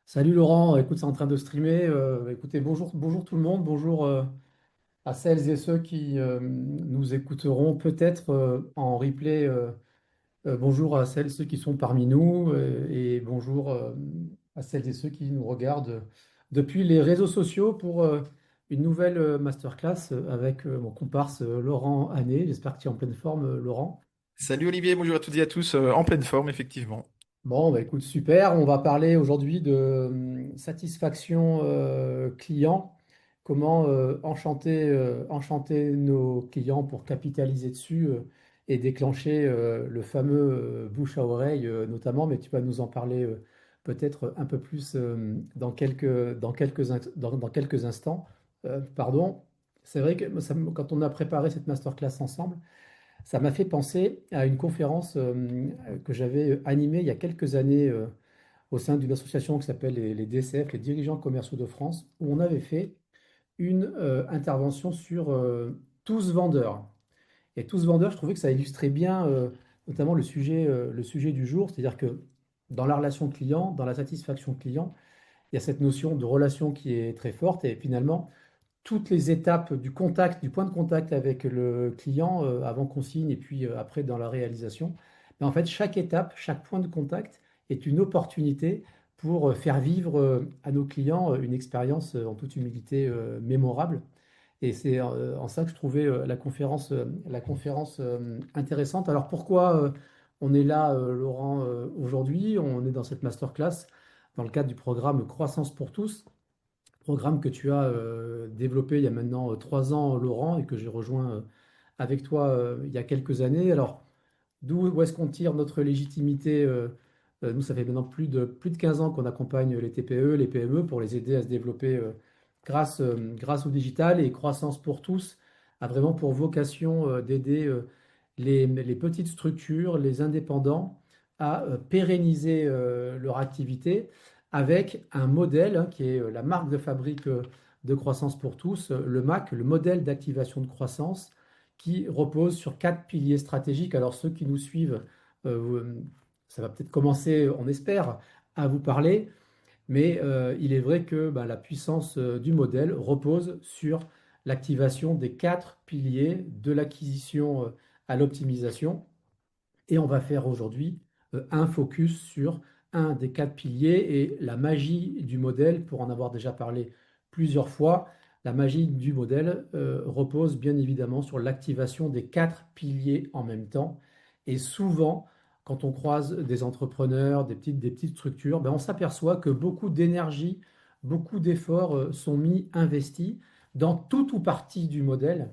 Salut Laurent, écoute, c'est en train de streamer. Écoutez, bonjour tout le monde, bonjour à celles et ceux qui nous écouteront peut-être en replay. Bonjour à celles et ceux qui sont parmi nous et bonjour à celles et ceux qui nous regardent depuis les réseaux sociaux pour une nouvelle masterclass avec mon comparse Laurent Hanné. J'espère que tu es en pleine forme, Laurent. Salut Olivier, bonjour à toutes et à tous, en pleine forme effectivement. Bon, bah écoute, super. On va parler aujourd'hui de satisfaction client. Comment enchanter nos clients pour capitaliser dessus et déclencher le fameux bouche à oreille notamment. Mais tu vas nous en parler peut-être un peu plus dans quelques instants. Pardon. C'est vrai que quand on a préparé cette masterclass ensemble, ça m'a fait penser à une conférence que j'avais animée il y a quelques années au sein d'une association qui s'appelle les DCF, les dirigeants commerciaux de France, où on avait fait une intervention sur tous vendeurs. Et tous vendeurs, je trouvais que ça illustrait bien notamment le sujet du jour, c'est-à-dire que dans la relation client, dans la satisfaction client, il y a cette notion de relation qui est très forte et finalement, toutes les étapes du contact, du point de contact avec le client, avant qu'on signe et puis après dans la réalisation, mais en fait, chaque étape, chaque point de contact est une opportunité pour faire vivre à nos clients une expérience en toute humilité mémorable. Et c'est en ça que je trouvais la conférence intéressante. Alors pourquoi on est là, Laurent, aujourd'hui? On est dans cette masterclass dans le cadre du programme Croissance pour tous, programme que tu as développé il y a maintenant 3 ans, Laurent, et que j'ai rejoint avec toi il y a quelques années. Alors, où est-ce qu'on tire notre légitimité? Nous, ça fait maintenant plus de 15 ans qu'on accompagne les TPE, les PME pour les aider à se développer grâce au digital, et Croissance pour tous a vraiment pour vocation d'aider les petites structures, les indépendants à pérenniser leur activité avec un modèle qui est la marque de fabrique de Croissance pour tous, le MAC, le modèle d'activation de croissance, qui repose sur 4 piliers stratégiques. Alors ceux qui nous suivent, ça va peut-être commencer, on espère, à vous parler, mais il est vrai que bah, la puissance du modèle repose sur l'activation des 4 piliers de l'acquisition à l'optimisation. Et on va faire aujourd'hui un focus sur un des 4 piliers et la magie du modèle, pour en avoir déjà parlé plusieurs fois. La magie du modèle repose bien évidemment sur l'activation des 4 piliers en même temps. Et souvent, quand on croise des entrepreneurs, des petites structures, ben on s'aperçoit que beaucoup d'énergie, beaucoup d'efforts sont investis dans tout ou partie du modèle.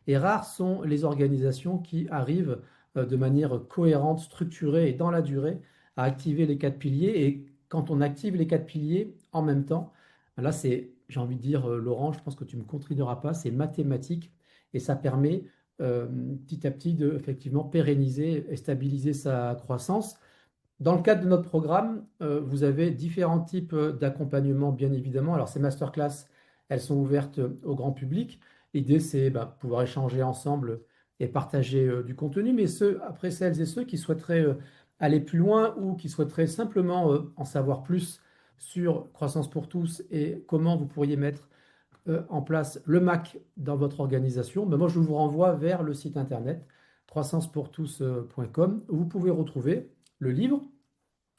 Et rares sont les organisations qui arrivent de manière cohérente, structurée et dans la durée à activer les 4 piliers. Et quand on active les 4 piliers en même temps, là c'est, j'ai envie de dire, Laurent, je pense que tu ne me contrediras pas, c'est mathématique et ça permet petit à petit de effectivement pérenniser et stabiliser sa croissance. Dans le cadre de notre programme, vous avez différents types d'accompagnement, bien évidemment. Alors, ces masterclass, elles sont ouvertes au grand public. L'idée, c'est bah, pouvoir échanger ensemble et partager du contenu. Mais après celles et ceux qui souhaiteraient aller plus loin ou qui souhaiteraient simplement en savoir plus sur Croissance pour tous et comment vous pourriez mettre en place le MAC dans votre organisation, ben moi, je vous renvoie vers le site internet croissancepourtous.com où vous pouvez retrouver le livre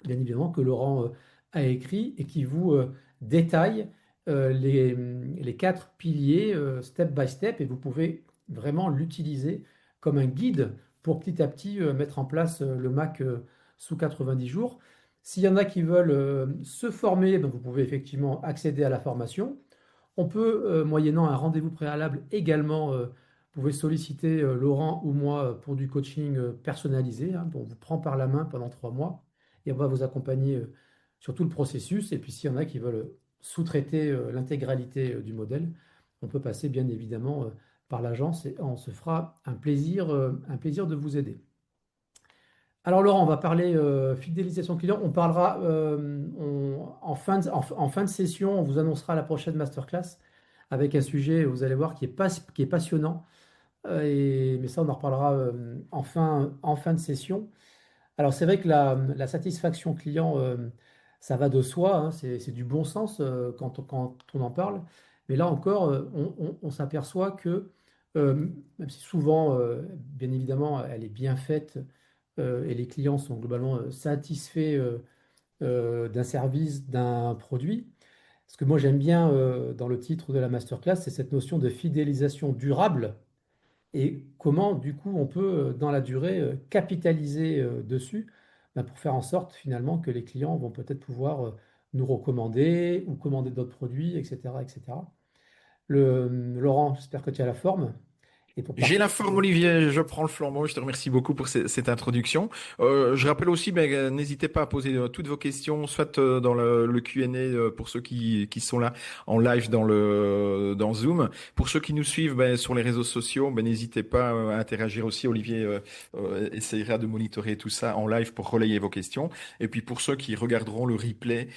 bien évidemment, que Laurent a écrit et qui vous détaille les 4 piliers step by step, et vous pouvez vraiment l'utiliser comme un guide pour petit à petit mettre en place le MAC sous 90 jours. S'il y en a qui veulent se former, ben, vous pouvez effectivement accéder à la formation. On peut, moyennant un rendez-vous préalable également, vous pouvez solliciter Laurent ou moi pour du coaching personnalisé, hein, dont on vous prend par la main pendant 3 mois et on va vous accompagner sur tout le processus. Et puis s'il y en a qui veulent sous-traiter l'intégralité du modèle, on peut passer bien évidemment par l'agence et on se fera un plaisir de vous aider. Alors Laurent, on va parler fidélisation client. On parlera en fin de session, on vous annoncera la prochaine masterclass avec un sujet, vous allez voir, qui est passionnant. Mais ça, on en reparlera en fin de session. Alors c'est vrai que la satisfaction client, ça va de soi, hein, c'est du bon sens quand on en parle. Mais là encore, on s'aperçoit que, même si souvent, bien évidemment, elle est bien faite et les clients sont globalement satisfaits d'un service, d'un produit, ce que moi j'aime bien dans le titre de la masterclass, c'est cette notion de fidélisation durable et comment du coup on peut dans la durée capitaliser dessus pour faire en sorte finalement que les clients vont peut-être pouvoir nous recommander ou commander d'autres produits, etc., etc. Laurent, j'espère que tu as la forme. Et pour J'ai la partir forme, sur... Olivier, je prends le flambeau. Je te remercie beaucoup pour cette introduction. Je rappelle aussi, ben, n'hésitez pas à poser toutes vos questions, soit dans le Q&A pour ceux qui sont là en live dans Zoom. Pour ceux qui nous suivent ben, sur les réseaux sociaux, ben, n'hésitez pas à interagir aussi. Olivier essayera de monitorer tout ça en live pour relayer vos questions. Et puis pour ceux qui regarderont le replay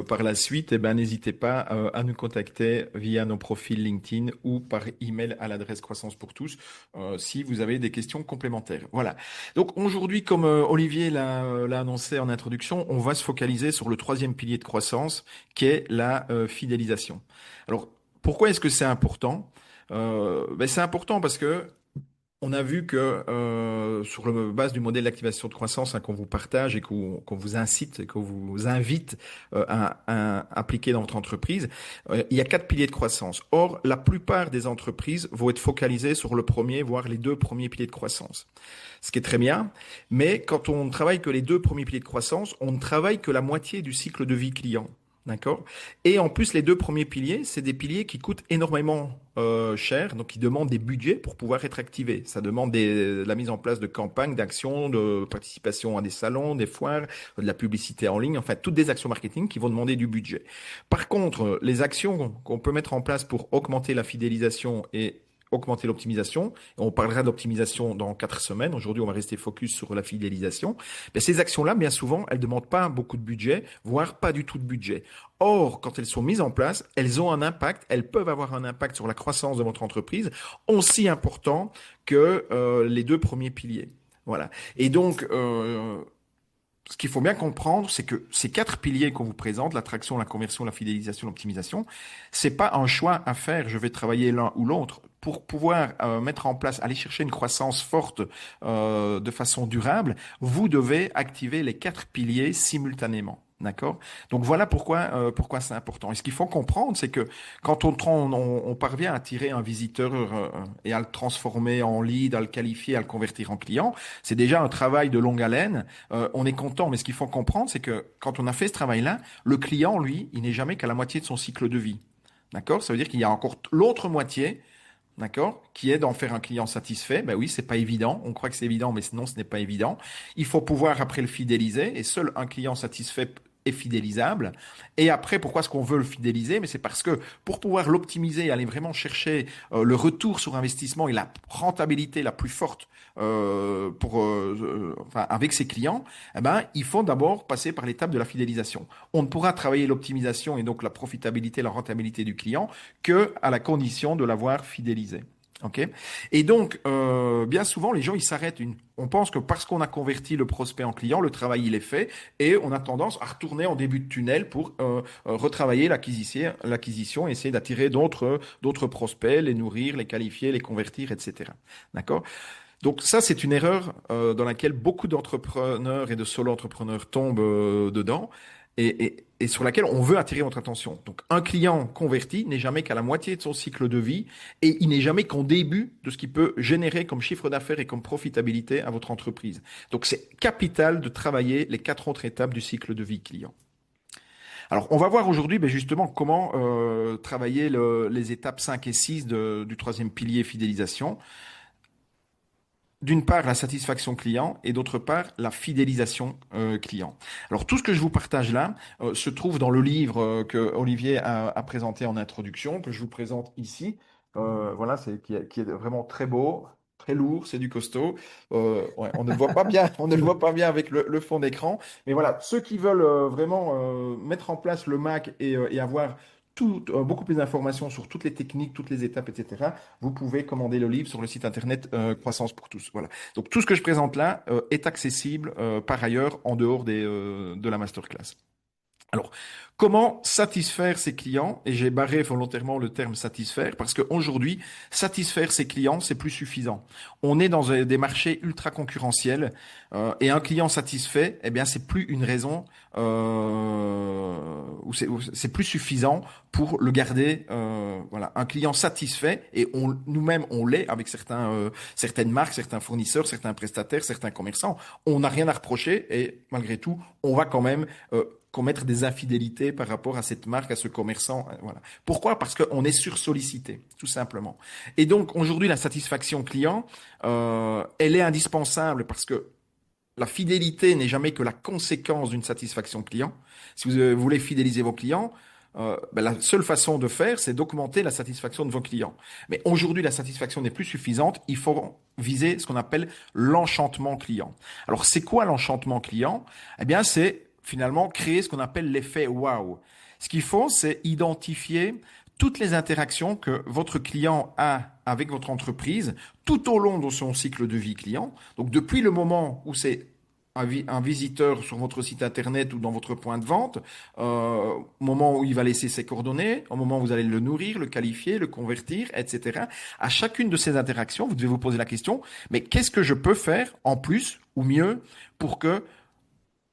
par la suite, eh ben, n'hésitez pas à nous contacter via nos profils LinkedIn ou par email à l'adresse croissance pour tous si vous avez des questions complémentaires. Voilà. Donc aujourd'hui, comme Olivier l'a annoncé en introduction, on va se focaliser sur le troisième pilier de croissance, qui est la fidélisation. Alors, pourquoi est-ce que c'est important? Ben, c'est important parce que on a vu que sur la base du modèle d'activation de croissance qu'on vous partage et qu'on vous incite, et qu'on vous invite à appliquer dans votre entreprise, il y a quatre piliers de croissance. Or, la plupart des entreprises vont être focalisées sur le premier, voire les deux premiers piliers de croissance. Ce qui est très bien, mais quand on ne travaille que les deux premiers piliers de croissance, on ne travaille que la moitié du cycle de vie client. D'accord. Et en plus, les deux premiers piliers, c'est des piliers qui coûtent énormément cher, donc qui demandent des budgets pour pouvoir être activés. Ça demande la mise en place de campagnes, d'actions, de participation à des salons, des foires, de la publicité en ligne, enfin toutes des actions marketing qui vont demander du budget. Par contre, les actions qu'on peut mettre en place pour augmenter la fidélisation et augmenter l'optimisation. On parlera d'optimisation dans 4 semaines. Aujourd'hui, on va rester focus sur la fidélisation. Mais ces actions-là, bien souvent, elles ne demandent pas beaucoup de budget, voire pas du tout de budget. Or, quand elles sont mises en place, elles ont un impact, elles peuvent avoir un impact sur la croissance de votre entreprise, aussi important que les deux premiers piliers. Voilà. Et donc, ce qu'il faut bien comprendre, c'est que ces quatre piliers qu'on vous présente, l'attraction, la conversion, la fidélisation, l'optimisation, c'est pas un choix à faire, je vais travailler l'un ou l'autre. Pour pouvoir mettre en place, aller chercher une croissance forte de façon durable, vous devez activer les quatre piliers simultanément. D'accord? Donc voilà pourquoi c'est important. Et ce qu'il faut comprendre, c'est que quand on parvient à tirer un visiteur et à le transformer en lead, à le qualifier, à le convertir en client, c'est déjà un travail de longue haleine. On est content, mais ce qu'il faut comprendre, c'est que quand on a fait ce travail-là, le client, lui, il n'est jamais qu'à la moitié de son cycle de vie. D'accord? Ça veut dire qu'il y a encore l'autre moitié, d'accord, qui est d'en faire un client satisfait. Ben oui, c'est pas évident. On croit que c'est évident, mais non, ce n'est pas évident. Il faut pouvoir après le fidéliser, et seul un client satisfait est fidélisable. Et après, pourquoi est-ce qu'on veut le fidéliser? Mais c'est parce que pour pouvoir l'optimiser, aller vraiment chercher le retour sur investissement et la rentabilité la plus forte enfin, avec ses clients, eh ben, il faut d'abord passer par l'étape de la fidélisation. On ne pourra travailler l'optimisation et donc la profitabilité, la rentabilité du client que à la condition de l'avoir fidélisé. Ok. Et donc, bien souvent, les gens, ils s'arrêtent. On pense que parce qu'on a converti le prospect en client, le travail, il est fait, et on a tendance à retourner en début de tunnel pour retravailler l'acquisition et essayer d'attirer d'autres prospects, les nourrir, les qualifier, les convertir, etc. D'accord? Donc ça, c'est une erreur dans laquelle beaucoup d'entrepreneurs et de solo-entrepreneurs tombent dedans et sur laquelle on veut attirer votre attention. Donc un client converti n'est jamais qu'à la moitié de son cycle de vie et il n'est jamais qu'au début de ce qu'il peut générer comme chiffre d'affaires et comme profitabilité à votre entreprise. Donc c'est capital de travailler les quatre autres étapes du cycle de vie client. Alors, on va voir aujourd'hui ben, justement comment travailler les étapes 5 et 6 du troisième pilier fidélisation. D'une part, la satisfaction client et d'autre part, la fidélisation client. Alors, tout ce que je vous partage là se trouve dans le livre que Olivier a présenté en introduction, que je vous présente ici. Voilà, qui est vraiment très beau, très lourd, c'est du costaud. Ouais, on ne le voit pas bien, on ne le voit pas bien avec le fond d'écran. Mais voilà, ceux qui veulent vraiment mettre en place le Mac et avoir beaucoup plus d'informations sur toutes les techniques, toutes les étapes, etc., vous pouvez commander le livre sur le site internet Croissance pour tous. Voilà. Donc tout ce que je présente là est accessible par ailleurs en dehors de la masterclass. Alors, comment satisfaire ses clients? Et j'ai barré volontairement le terme satisfaire parce qu'aujourd'hui, satisfaire ses clients, c'est plus suffisant. On est dans des marchés ultra concurrentiels et un client satisfait, eh bien, c'est plus une raison ou c'est plus suffisant pour le garder. Voilà, un client satisfait et nous-mêmes on l'est avec certaines marques, certains fournisseurs, certains prestataires, certains commerçants. On n'a rien à reprocher et malgré tout, on va quand même commettre des infidélités par rapport à cette marque, à ce commerçant. Voilà. Pourquoi? Parce qu'on est sursollicité, tout simplement. Et donc aujourd'hui, la satisfaction client, elle est indispensable parce que la fidélité n'est jamais que la conséquence d'une satisfaction client. Si vous voulez fidéliser vos clients, la seule façon de faire, c'est d'augmenter la satisfaction de vos clients. Mais aujourd'hui, la satisfaction n'est plus suffisante. Il faut viser ce qu'on appelle l'enchantement client. Alors, c'est quoi l'enchantement client? Eh bien, c'est finalement créer ce qu'on appelle l'effet wow. Ce qu'il faut, c'est identifier toutes les interactions que votre client a avec votre entreprise tout au long de son cycle de vie client. Donc, depuis le moment où c'est un visiteur sur votre site internet ou dans votre point de vente, au moment où il va laisser ses coordonnées, au moment où vous allez le nourrir, le qualifier, le convertir, etc. À chacune de ces interactions, vous devez vous poser la question, mais qu'est-ce que je peux faire en plus ou mieux pour que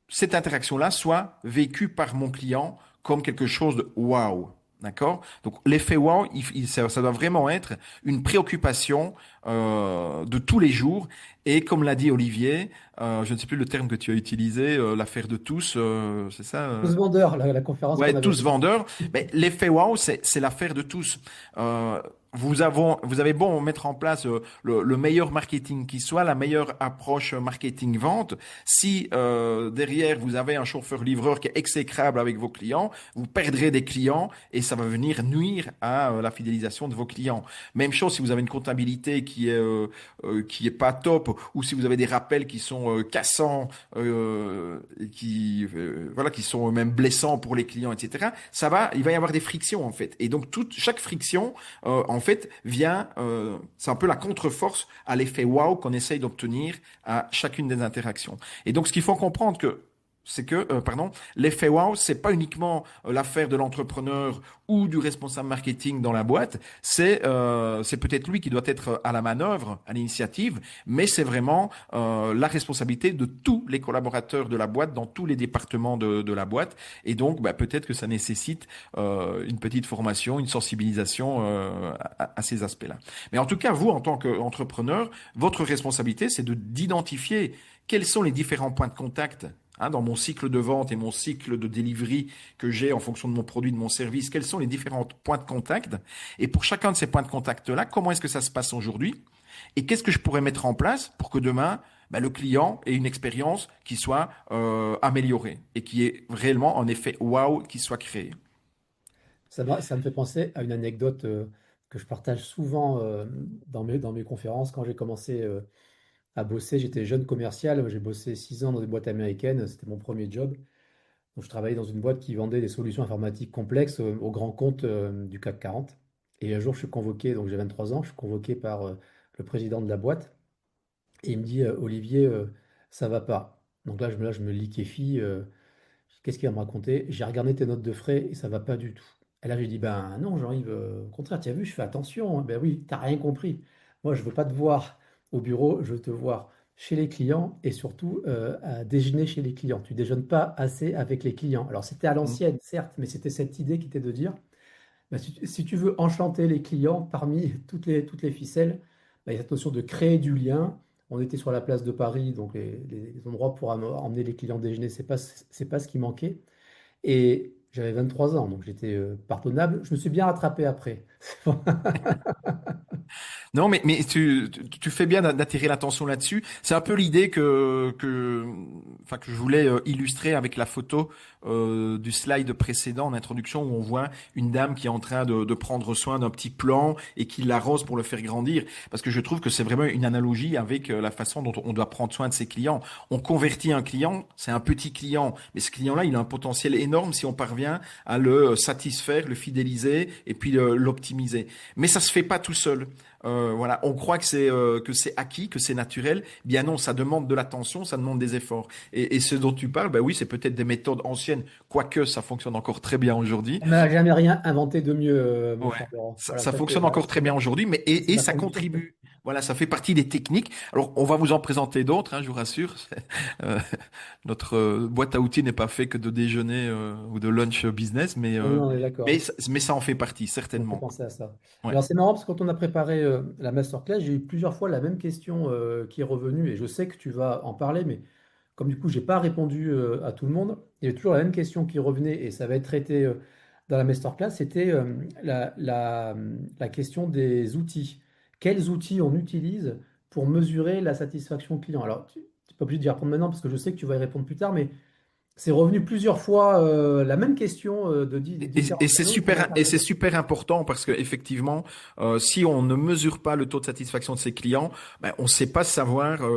cette interaction-là soit vécue par mon client comme quelque chose de wow. D'accord? Donc l'effet wow, ça doit vraiment être une préoccupation de tous les jours. Et comme l'a dit Olivier, je ne sais plus le terme que tu as utilisé, l'affaire de tous, c'est ça? Tous vendeurs, la conférence qu'on Ouais, avait tous faite. vendeurs. Mais l'effet wow, c'est l'affaire de tous. Euh, vous avez beau mettre en place le meilleur marketing qui soit, la meilleure approche marketing vente. Si derrière vous avez un chauffeur-livreur qui est exécrable avec vos clients, vous perdrez des clients et ça va venir nuire à la fidélisation de vos clients. Même chose si vous avez une comptabilité qui est pas top ou si vous avez des rappels qui sont cassants, et voilà, qui sont même blessants pour les clients, etc. Il va y avoir des frictions en fait. Et donc chaque friction en fait, c'est un peu la contre-force à l'effet wow qu'on essaye d'obtenir à chacune des interactions. Et donc, ce qu'il faut comprendre c'est que, l'effet wow, c'est pas uniquement l'affaire de l'entrepreneur ou du responsable marketing dans la boîte. C'est peut-être lui qui doit être à la manœuvre, à l'initiative, mais c'est vraiment la responsabilité de tous les collaborateurs de la boîte dans tous les départements de la boîte. Et donc, peut-être que ça nécessite une petite formation, une sensibilisation à ces aspects-là. Mais en tout cas, vous, en tant qu'entrepreneur, votre responsabilité, c'est d'identifier quels sont les différents points de contact dans mon cycle de vente et mon cycle de delivery que j'ai en fonction de mon produit, de mon service, quels sont les différents points de contact? Et pour chacun de ces points de contact-là, comment est-ce que ça se passe aujourd'hui? Et qu'est-ce que je pourrais mettre en place pour que demain, le client ait une expérience qui soit améliorée et qui ait réellement un effet wow qui soit créé? Ça me fait penser à une anecdote que je partage souvent dans mes conférences. Quand j'ai commencé à bosser, j'étais jeune commercial, j'ai bossé 6 ans dans des boîtes américaines, c'était mon premier job. Donc, je travaillais dans une boîte qui vendait des solutions informatiques complexes aux grands comptes du CAC 40. Et un jour, je suis convoqué, donc j'ai 23 ans, je suis convoqué par le président de la boîte. Et il me dit, Olivier, ça va pas. Donc là, je me liquéfie. Qu'est-ce qu'il va me raconter? J'ai regardé tes notes de frais et ça va pas du tout. Et là, j'ai dit, ben non, Jean-Yves, au contraire, tu as vu, je fais attention, hein. Ben oui, t'as rien compris. Moi, je veux pas te voir au bureau, je veux te voir chez les clients et surtout à déjeuner chez les clients. Tu déjeunes pas assez avec les clients. Alors, c'était à Mm. l'ancienne, certes, mais c'était cette idée qui était de dire, ben, si tu veux enchanter les clients parmi toutes les ficelles, ben, il y a cette notion de créer du lien. On était sur la place de Paris, donc les endroits pour emmener les clients déjeuner, c'est pas ce qui manquait. Et j'avais 23 ans, donc j'étais pardonnable. Je me suis bien rattrapé après. Non, mais tu fais bien d'attirer l'attention là-dessus. C'est un peu l'idée que je voulais illustrer avec la photo du slide précédent en introduction où on voit une dame qui est en train de prendre soin d'un petit plant et qui l'arrose pour le faire grandir. Parce que je trouve que c'est vraiment une analogie avec la façon dont on doit prendre soin de ses clients. On convertit un client, c'est un petit client, mais ce client-là, il a un potentiel énorme si on parvient à le satisfaire, le fidéliser et puis l'optimiser. Mais ça se fait pas tout seul. voilà, on croit que c'est acquis, que c'est naturel. Bien non, ça demande de l'attention, ça demande des efforts. Et ce dont tu parles, ben oui, c'est peut-être des méthodes anciennes, quoique ça fonctionne encore très bien aujourd'hui. On n'a jamais rien inventé de mieux, mon Ouais, cher Laurent. Voilà, ça ça c'est fonctionne encore très bien aujourd'hui, mais c'est et ma ça conviction. contribue. Voilà, ça fait partie des techniques. Alors, on va vous en présenter d'autres, hein, je vous rassure. Euh, notre boîte à outils n'est pas fait que de déjeuner ou de lunch business, Non, non, on est d'accord. mais ça en fait partie, Ça me fait certainement, quoi. penser à ça. Ouais. Alors c'est marrant parce que quand on a préparé la masterclass, j'ai eu plusieurs fois la même question qui est revenue et je sais que tu vas en parler, mais comme du coup j'ai pas répondu à tout le monde, il y a toujours la même question qui revenait et ça va être traité dans la masterclass, c'était la question des outils. Quels outils on utilise pour mesurer la satisfaction client? Alors tu n'es pas obligé d'y répondre maintenant parce que je sais que tu vas y répondre plus tard, mais c'est revenu plusieurs fois la même question de différents canaux qu'on a Et parlé. c'est super important parce que effectivement, si on ne mesure pas le taux de satisfaction de ses clients, ben, on ne sait pas savoir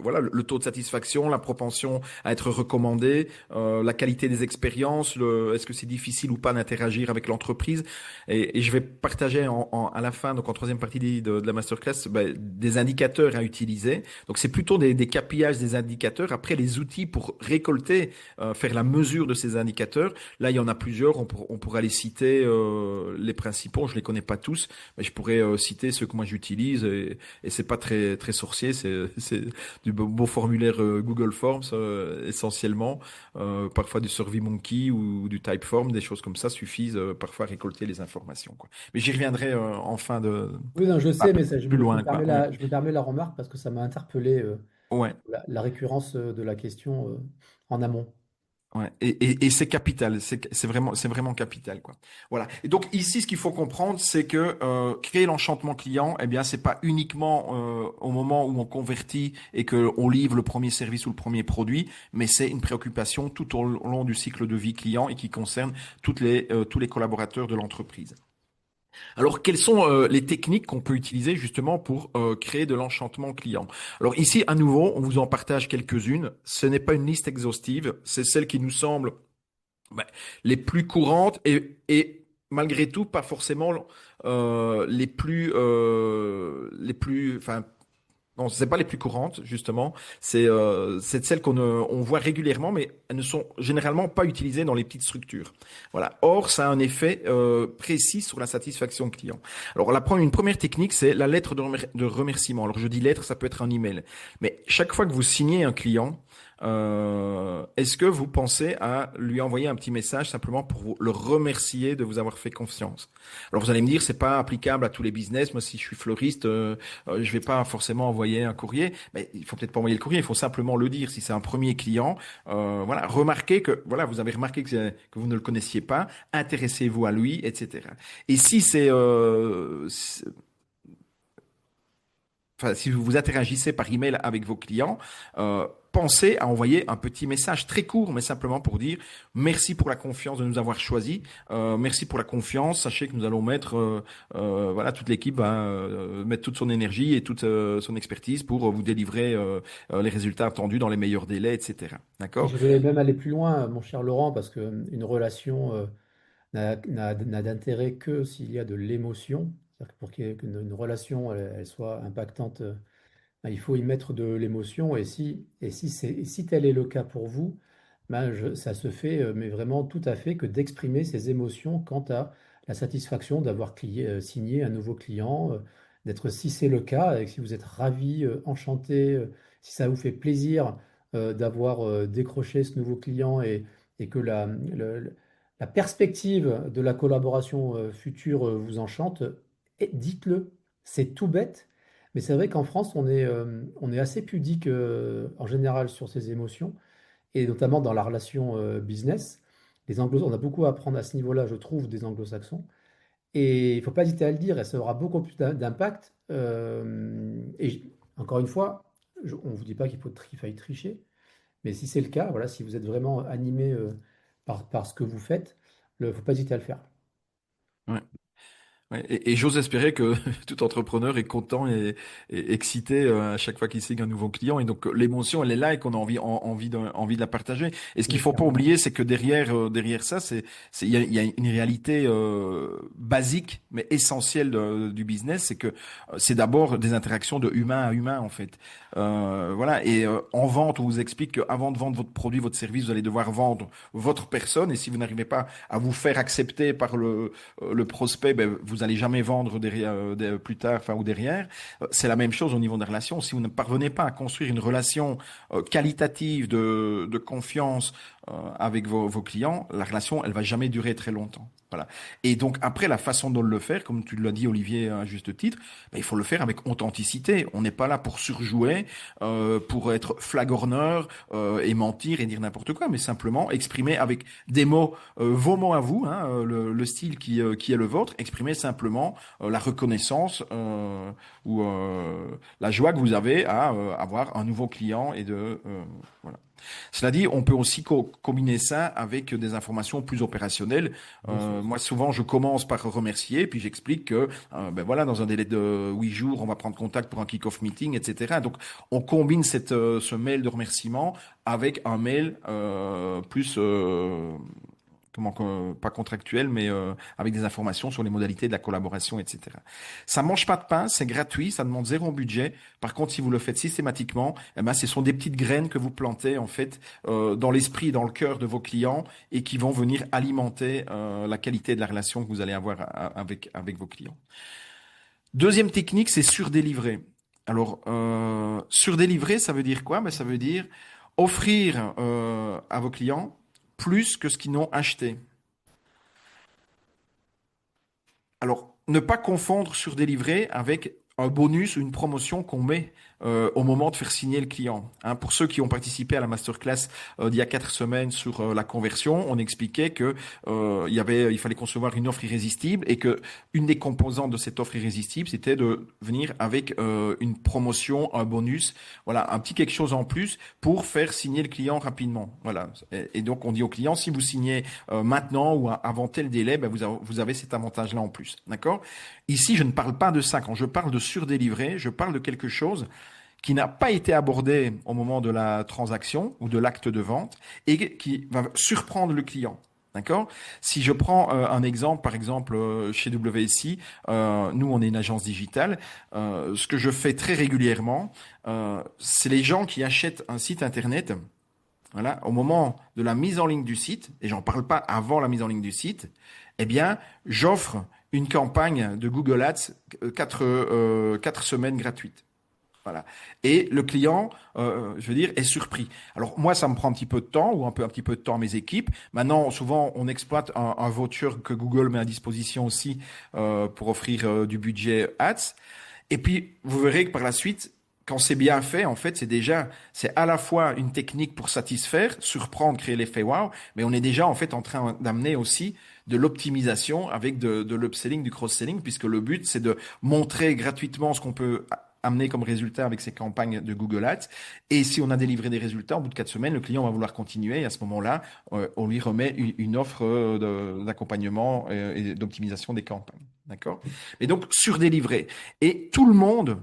voilà, le taux de satisfaction, la propension à être recommandé, la qualité des expériences, est-ce que c'est difficile ou pas d'interagir avec l'entreprise. Et je vais partager à la fin, donc en troisième partie de la masterclass, ben, des indicateurs à utiliser. Donc c'est plutôt des KPIs, des indicateurs. Après, les outils pour récolter, faire la mesure de ces indicateurs. Là, il y en a plusieurs. On pourra les citer, les principaux. Je les connais pas tous, mais je pourrais citer ceux que moi j'utilise. Et c'est pas très sorcier. C'est du beau formulaire Google Forms essentiellement, parfois du SurveyMonkey ou du Typeform, des choses comme ça suffisent parfois à récolter les informations, quoi. Mais j'y reviendrai en fin de Oui, non, je un sais, peu mais plus loin, quoi. Ouais, je me permets la remarque parce que ça m'a interpellé ouais. la récurrence de la question en amont. Ouais, et c'est capital, c'est vraiment capital, quoi. Voilà. Et donc ici, ce qu'il faut comprendre, c'est que créer l'enchantement client, eh bien, c'est pas uniquement au moment où on convertit et que on livre le premier service ou le premier produit, mais c'est une préoccupation tout au long du cycle de vie client et qui concerne tous les collaborateurs de l'entreprise. Alors, quelles sont les techniques qu'on peut utiliser justement pour créer de l'enchantement client? Alors ici, à nouveau, on vous en partage quelques-unes. Ce n'est pas une liste exhaustive, c'est celle qui nous semble ben, les plus courantes et malgré tout pas forcément enfin non, c'est pas les plus courantes, justement. C'est celles on voit régulièrement, mais elles ne sont généralement pas utilisées dans les petites structures. Voilà. Or, ça a un effet précis sur la satisfaction client. Alors, une première technique, c'est la lettre de remerciement. Alors, je dis lettre, ça peut être un email. Mais chaque fois que vous signez un client, est-ce que vous pensez à lui envoyer un petit message simplement pour le remercier de vous avoir fait confiance? Alors, vous allez me dire, c'est pas applicable à tous les business. Moi, si je suis fleuriste, je vais pas forcément envoyer un courrier, mais il faut peut-être pas envoyer le courrier, il faut simplement le dire. Si c'est un premier client, voilà, remarquez que voilà, vous avez remarqué que vous ne le connaissiez pas, intéressez-vous à lui, etc. Et si enfin, si vous interagissez par email avec vos clients, pensez à envoyer un petit message très court, mais simplement pour dire merci pour la confiance de nous avoir choisi, merci pour la confiance. Sachez que nous allons mettre, voilà, toute l'équipe va mettre toute son énergie et toute son expertise pour vous délivrer les résultats attendus dans les meilleurs délais, etc. Et D'accord? je vais même aller plus loin, mon cher Laurent, parce qu'une relation n'a d'intérêt que s'il y a de l'émotion. C'est-à-dire que pour qu'une relation elle soit impactante, ben, il faut y mettre de l'émotion. Et si tel est le cas pour vous, ben, ça se fait, mais vraiment tout à fait, que d'exprimer ses émotions quant à la satisfaction d'avoir signé un nouveau client, d'être, si c'est le cas, et que si vous êtes ravi, enchanté, si ça vous fait plaisir d'avoir décroché ce nouveau client et que la perspective de la collaboration future vous enchante, dites-le. C'est tout bête. Mais c'est vrai qu'en France, on est assez pudique en général sur ses émotions, et notamment dans la relation business. On a beaucoup à apprendre à ce niveau-là, je trouve, des anglo-saxons. Et il ne faut pas hésiter à le dire, et ça aura beaucoup plus d'impact. Encore une fois, on ne vous dit pas qu'il faille tricher, mais si c'est le cas, voilà, si vous êtes vraiment animé par ce que vous faites, il ne faut pas hésiter à le faire. Ouais. Ouais, et j'ose espérer que tout entrepreneur est content et excité à chaque fois qu'il signe un nouveau client. Et donc l'émotion, elle est là et qu'on a envie de la partager. Et ce qu'il Oui, faut pas clairement. oublier, c'est que derrière ça, il y a une réalité basique mais essentielle du business, c'est que c'est d'abord des interactions de humain à humain en fait. Voilà. Et en vente, on vous explique qu'avant de vendre votre produit, votre service, vous allez devoir vendre votre personne. Et si vous n'arrivez pas à vous faire accepter par le prospect, ben, vous allez jamais vendre derrière, plus tard, enfin ou derrière. C'est la même chose au niveau des relations. Si vous ne parvenez pas à construire une relation qualitative de confiance avec vos clients, la relation, elle va jamais durer très longtemps. Voilà. Et donc après, la façon de le faire, comme tu l'as dit Olivier à juste titre, ben, il faut le faire avec authenticité. On n'est pas là pour surjouer, pour être flagorneur et mentir et dire n'importe quoi, mais simplement exprimer avec des mots, vos mots à vous, hein, le style qui est le vôtre, exprimer simplement la reconnaissance ou la joie que vous avez à avoir un nouveau client et voilà. Cela dit, on peut aussi combiner ça avec des informations plus opérationnelles. Bien sûr. Moi, souvent, je commence par remercier, puis j'explique que, ben voilà, dans un délai de 8 jours, on va prendre contact pour un kick-off meeting, etc. Donc, on combine ce mail de remerciement avec un mail plus pas contractuel, mais avec des informations sur les modalités de la collaboration, etc. Ça mange pas de pain, c'est gratuit, ça demande zéro budget. Par contre, si vous le faites systématiquement, eh ben, ce sont des petites graines que vous plantez en fait dans l'esprit, dans le cœur de vos clients et qui vont venir alimenter la qualité de la relation que vous allez avoir avec vos clients. Deuxième technique, c'est surdélivrer. Alors, surdélivrer, ça veut dire quoi? Ben, ça veut dire offrir à vos clients plus que ce qu'ils n'ont acheté. Alors, ne pas confondre surdélivrer avec un bonus ou une promotion qu'on met au moment de faire signer le client. Hein, pour ceux qui ont participé à la masterclass d'il y a 4 semaines sur la conversion, on expliquait que il fallait concevoir une offre irrésistible et que une des composantes de cette offre irrésistible, c'était de venir avec une promotion, un bonus, voilà, un petit quelque chose en plus pour faire signer le client rapidement. Voilà. Et donc on dit au client, si vous signez maintenant ou avant tel délai, ben vous avez cet avantage-là en plus. D'accord? Ici, je ne parle pas de ça. Quand je parle de surdélivrer, je parle de quelque chose qui n'a pas été abordé au moment de la transaction ou de l'acte de vente et qui va surprendre le client. D'accord? Si je prends un exemple, par exemple chez WSI, nous on est une agence digitale. Ce que je fais très régulièrement, c'est les gens qui achètent un site internet. Voilà, au moment de la mise en ligne du site, et j'en parle pas avant la mise en ligne du site, eh bien, j'offre une campagne de Google Ads 4 semaines gratuites. Voilà. Et le client, je veux dire, est surpris. Alors moi, ça me prend un petit peu de temps ou un petit peu de temps à mes équipes. Maintenant, souvent, on exploite un voucher que Google met à disposition aussi pour offrir du budget ads. Et puis, vous verrez que par la suite, quand c'est bien fait, en fait, c'est à la fois une technique pour satisfaire, surprendre, créer l'effet wow, mais on est déjà en fait en train d'amener aussi de l'optimisation avec de l'upselling, du cross-selling, puisque le but, c'est de montrer gratuitement ce qu'on peut amener comme résultat avec ces campagnes de Google Ads. Et si on a délivré des résultats, au bout de 4 semaines, le client va vouloir continuer. Et à ce moment-là, on lui remet une offre d'accompagnement et d'optimisation des campagnes. D'accord? Et donc, surdélivrer. Et tout le monde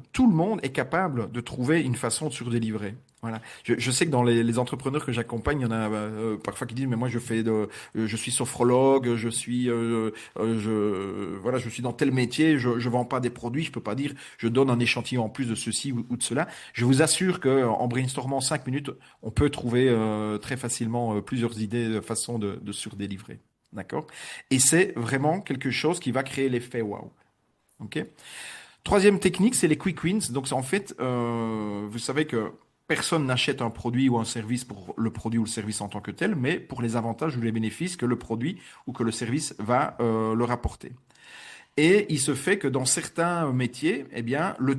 est capable de trouver une façon de surdélivrer. Voilà. Je sais que dans les entrepreneurs que j'accompagne, il y en a parfois qui disent, mais moi je suis sophrologue, voilà, je suis dans tel métier, je vends pas des produits, je peux pas dire, je donne un échantillon en plus de ceci ou de cela. Je vous assure que en brainstormant 5 minutes, on peut trouver très facilement plusieurs idées de façon de surdélivrer. D'accord? Et c'est vraiment quelque chose qui va créer l'effet wow. Ok? Troisième technique, c'est les quick wins. Donc, en fait, vous savez que personne n'achète un produit ou un service pour le produit ou le service en tant que tel, mais pour les avantages ou les bénéfices que le produit ou que le service va leur apporter. Et il se fait que dans certains métiers, eh bien, le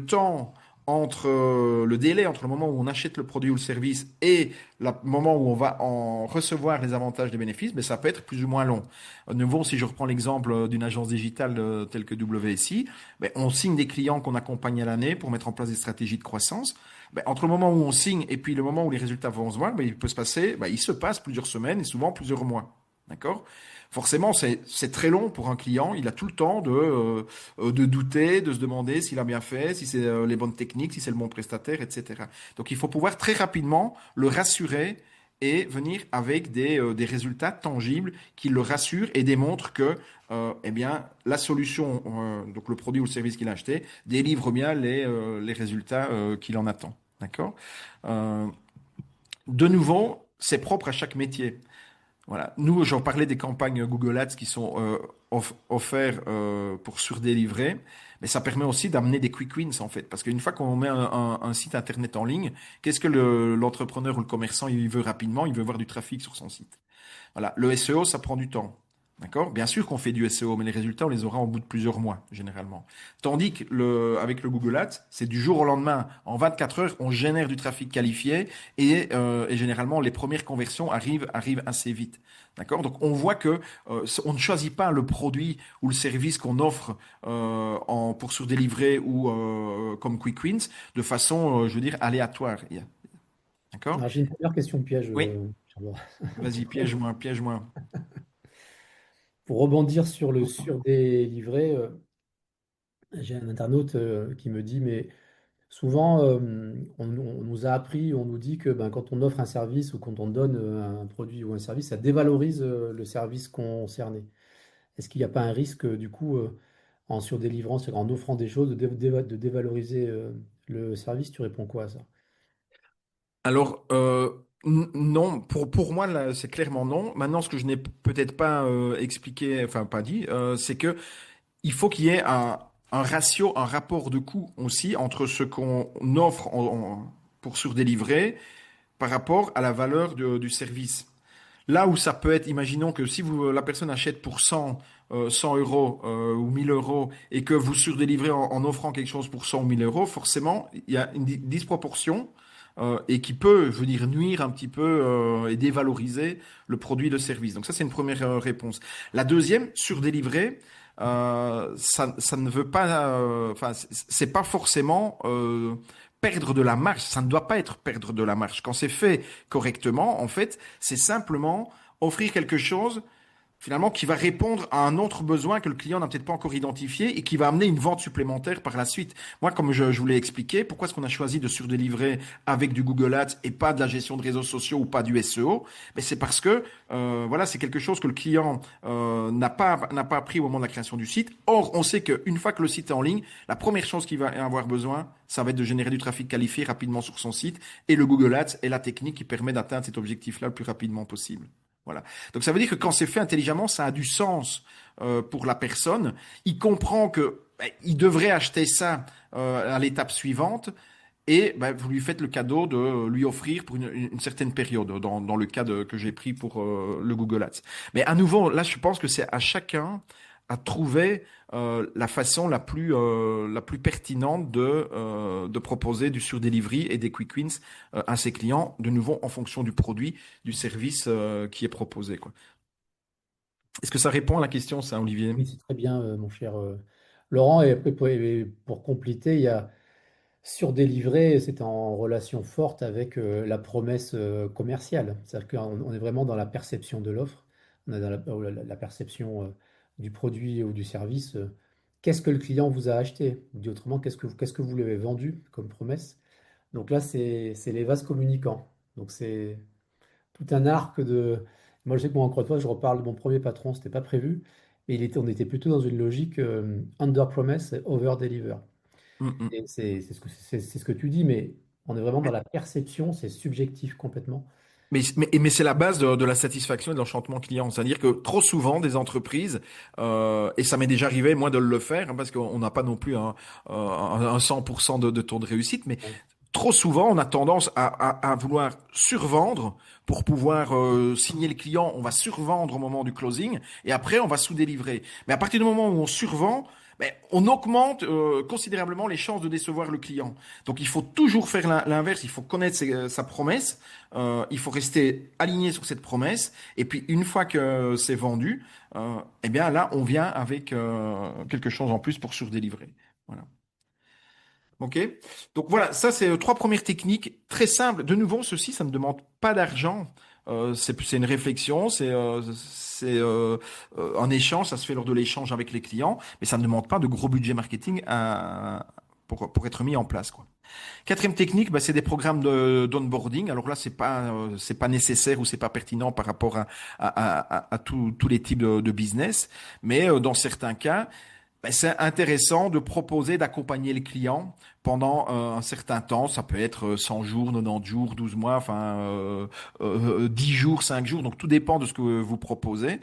délai entre le moment où on achète le produit ou le service et le moment où on va en recevoir les avantages des bénéfices, mais ça peut être plus ou moins long. De nouveau, si je reprends l'exemple d'une agence digitale telle que WSI, ben, on signe des clients qu'on accompagne à l'année pour mettre en place des stratégies de croissance. Ben, entre le moment où on signe et puis le moment où les résultats vont se voir, ben, il se passe plusieurs semaines et souvent plusieurs mois. D'accord? Forcément, c'est très long pour un client. Il a tout le temps de douter, de se demander s'il a bien fait, si c'est les bonnes techniques, si c'est le bon prestataire, etc. Donc, il faut pouvoir très rapidement le rassurer et venir avec des résultats tangibles qui le rassurent et démontrent que eh bien, la solution, donc le produit ou le service qu'il a acheté, délivre bien les résultats qu'il en attend. D'accord? Euh, de nouveau, c'est propre à chaque métier. Voilà. Nous, j'en parlais des campagnes Google Ads qui sont offertes pour surdélivrer, mais ça permet aussi d'amener des quick wins en fait. Parce qu'une fois qu'on met un site internet en ligne, qu'est-ce que l'entrepreneur ou le commerçant il veut rapidement? Il veut voir du trafic sur son site. Voilà. Le SEO, ça prend du temps. D'accord? Bien sûr qu'on fait du SEO, mais les résultats, on les aura au bout de plusieurs mois, généralement. Tandis que avec le Google Ads, c'est du jour au lendemain. En 24 heures, on génère du trafic qualifié et généralement, les premières conversions arrivent assez vite. D'accord? Donc, on voit que on ne choisit pas le produit ou le service qu'on offre pour surdélivrer ou comme Quick Wins de façon, je veux dire, aléatoire. D'accord? Alors, j'ai une première question piège, Oui. Charles. Vas-y, piège-moi, piège-moi. Pour rebondir sur le surdélivré, j'ai un internaute qui me dit, mais souvent, on nous a appris, on nous dit que ben, quand on offre un service ou quand on donne un produit ou un service, ça dévalorise le service concerné. Est-ce qu'il n'y a pas un risque, du coup, en surdélivrant, c'est-à-dire en offrant des choses, de dévaloriser le service? Tu réponds quoi à ça? Alors, non, pour moi, là, c'est clairement non. Maintenant, ce que je n'ai peut-être pas expliqué, enfin pas dit, c'est que il faut qu'il y ait un ratio, un rapport de coût aussi entre ce qu'on offre pour surdélivrer par rapport à la valeur du service. Là où ça peut être, imaginons que si la personne achète pour 100 euros ou 1000 euros et que vous surdélivrez en offrant quelque chose pour 100 ou 1000 euros, forcément, il y a une disproportion et qui peut, je veux dire, nuire un petit peu et dévaloriser le produit, le service. Donc ça, c'est une première réponse. La deuxième, surdélivrer, ça ne veut pas, enfin, c'est pas forcément perdre de la marge. Ça ne doit pas être perdre de la marge. Quand c'est fait correctement, en fait, c'est simplement offrir quelque chose finalement qui va répondre à un autre besoin que le client n'a peut-être pas encore identifié et qui va amener une vente supplémentaire par la suite. Moi, comme je vous l'ai expliqué, pourquoi est-ce qu'on a choisi de surdélivrer avec du Google Ads et pas de la gestion de réseaux sociaux ou pas du SEO? Ben, c'est parce que voilà, c'est quelque chose que le client n'a pas appris au moment de la création du site. Or, on sait qu'une fois que le site est en ligne, la première chose qu'il va avoir besoin, ça va être de générer du trafic qualifié rapidement sur son site. Et le Google Ads est la technique qui permet d'atteindre cet objectif-là le plus rapidement possible. Voilà. Donc ça veut dire que quand c'est fait intelligemment, ça a du sens pour la personne. Il comprend que il devrait acheter ça à l'étape suivante et ben, vous lui faites le cadeau de lui offrir pour une certaine période dans le cas que j'ai pris pour le Google Ads. Mais à nouveau, là, je pense que c'est à chacun à trouver la façon la plus pertinente de proposer du surdelivery et des quick wins à ses clients, de nouveau en fonction du produit, du service qui est proposé, quoi. Est-ce que ça répond à la question, ça, Olivier? Oui, c'est très bien, mon cher Laurent. Et après, pour compléter, il y a surdélivrer, c'est en relation forte avec la promesse commerciale. C'est-à-dire qu'on est vraiment dans la perception de l'offre, on est dans la perception du produit ou du service. Qu'est-ce que le client vous a acheté? Ou dit autrement, qu'est-ce que vous lui avez vendu comme promesse? Donc là, c'est les vases communicants. Donc c'est tout un arc de. Moi, je sais que moi, encore une fois, je reparle de mon premier patron, c'était pas prévu, mais on était plutôt dans une logique under promise et over deliver. Mm, mm. Et c'est ce que tu dis, mais on est vraiment dans la perception, c'est subjectif complètement. Mais c'est la base de la satisfaction et de l'enchantement client. C'est-à-dire que trop souvent, des entreprises, et ça m'est déjà arrivé, moi, de le faire, hein, parce qu'on n'a pas non plus un 100% de taux de réussite, mais Bon. trop souvent, on a tendance à vouloir survendre pour pouvoir signer le client. On va survendre au moment du closing et après, on va sous-délivrer. Mais à partir du moment où on survend, ben, on augmente considérablement les chances de décevoir le client. Donc, il faut toujours faire l'inverse. Il faut connaître sa promesse. Il faut rester aligné sur cette promesse. Et puis, une fois que c'est vendu, eh bien là, on vient avec quelque chose en plus pour surdélivrer. Voilà. OK? Donc voilà, ça c'est trois premières techniques très simples. De nouveau, ceci, ça ne demande pas d'argent. c'est une réflexion, c'est un échange, ça se fait lors de l'échange avec les clients, mais ça ne demande pas de gros budget marketing pour être mis en place, quoi. Quatrième technique, bah, c'est des programmes d'onboarding. Alors là, c'est pas nécessaire ou c'est pas pertinent par rapport à tous les types de business, mais dans certains cas, ben, c'est intéressant de proposer d'accompagner le client pendant un certain temps. Ça peut être 100 jours, 90 jours, 12 mois, 10 jours, 5 jours. Donc tout dépend de ce que vous proposez.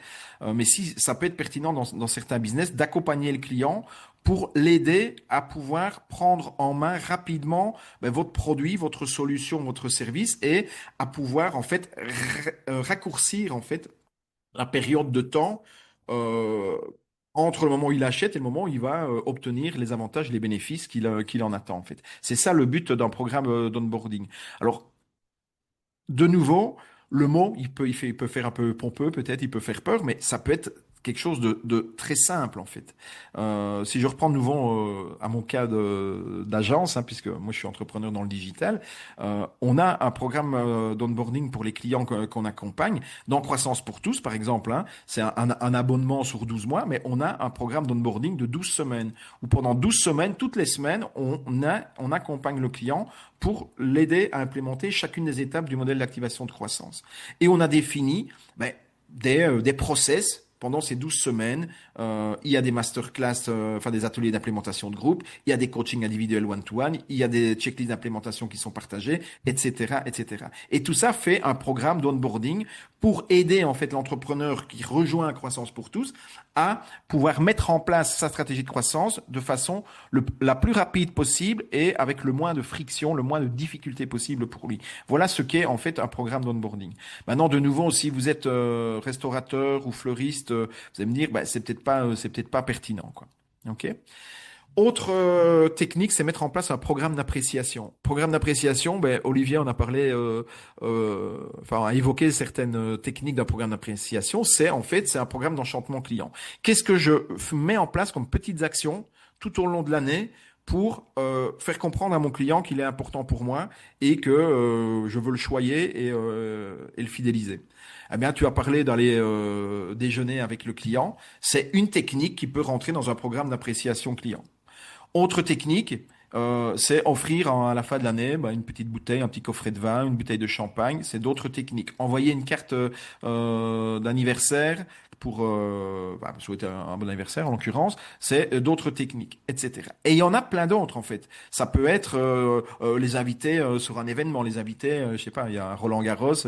Mais si ça peut être pertinent dans certains business d'accompagner le client pour l'aider à pouvoir prendre en main rapidement ben, votre produit, votre solution, votre service et à pouvoir en fait raccourcir en fait la période de temps euh, entre le moment où il achète et le moment où il va obtenir les avantages, les bénéfices qu'il en attend en fait. C'est ça le but d'un programme d'onboarding. Alors, de nouveau, le mot, il peut faire un peu pompeux, peut-être, il peut faire peur, mais ça peut être quelque chose de très simple en fait. Si je reprends de nouveau à mon cas d'agence, hein, puisque moi je suis entrepreneur dans le digital, on a un programme d'onboarding pour les clients qu'on accompagne. Dans Croissance pour tous, par exemple, hein, c'est un abonnement sur 12 mois, mais on a un programme d'onboarding de 12 semaines, où pendant 12 semaines, toutes les semaines, on accompagne le client pour l'aider à implémenter chacune des étapes du modèle d'activation de croissance. Et on a défini ben, des process pendant ces 12 semaines. Il y a des masterclass, enfin des ateliers d'implémentation de groupe, il y a des coachings individuels one-to-one, il y a des checklists d'implémentation qui sont partagées, etc., etc. Et tout ça fait un programme d'onboarding pour aider en fait l'entrepreneur qui rejoint Croissance pour tous à pouvoir mettre en place sa stratégie de croissance de façon la plus rapide possible et avec le moins de friction, le moins de difficultés possible pour lui. Voilà ce qu'est en fait un programme d'onboarding. Maintenant, de nouveau, si vous êtes restaurateur ou fleuriste, vous allez me dire, bah, c'est peut-être pas pertinent, quoi. Ok. Autre technique, c'est mettre en place un programme d'appréciation. Programme d'appréciation, ben, Olivier en a parlé, enfin, a évoqué certaines techniques d'un programme d'appréciation. C'est un programme d'enchantement client. Qu'est-ce que je mets en place comme petites actions tout au long de l'année pour faire comprendre à mon client qu'il est important pour moi et que je veux le choyer et le fidéliser. Eh bien, tu as parlé d'aller déjeuner avec le client. C'est une technique qui peut rentrer dans un programme d'appréciation client. Autre technique, c'est offrir à la fin de l'année bah, une petite bouteille, un petit coffret de vin, une bouteille de champagne. C'est d'autres techniques. Envoyer une carte d'anniversaire pour bah, souhaiter un bon anniversaire en l'occurrence, c'est d'autres techniques, etc. Et il y en a plein d'autres en fait. Ça peut être les inviter sur un événement, les inviter, je sais pas, il y a Roland Garros,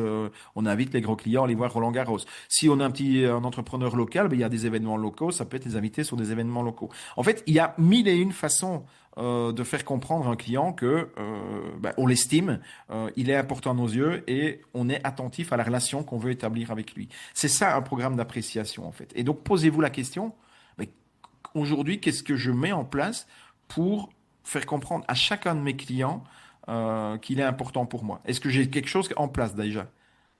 on invite les gros clients à aller voir Roland Garros. Si on a un entrepreneur local, ben, il y a des événements locaux, ça peut être les inviter sur des événements locaux. En fait, il y a mille et une façons de faire comprendre à un client que ben, on l'estime, il est important à nos yeux et on est attentif à la relation qu'on veut établir avec lui. C'est ça un programme d'appréciation en fait. Et donc posez-vous la question, mais aujourd'hui, qu'est-ce que je mets en place pour faire comprendre à chacun de mes clients qu'il est important pour moi? Est-ce que j'ai quelque chose en place déjà?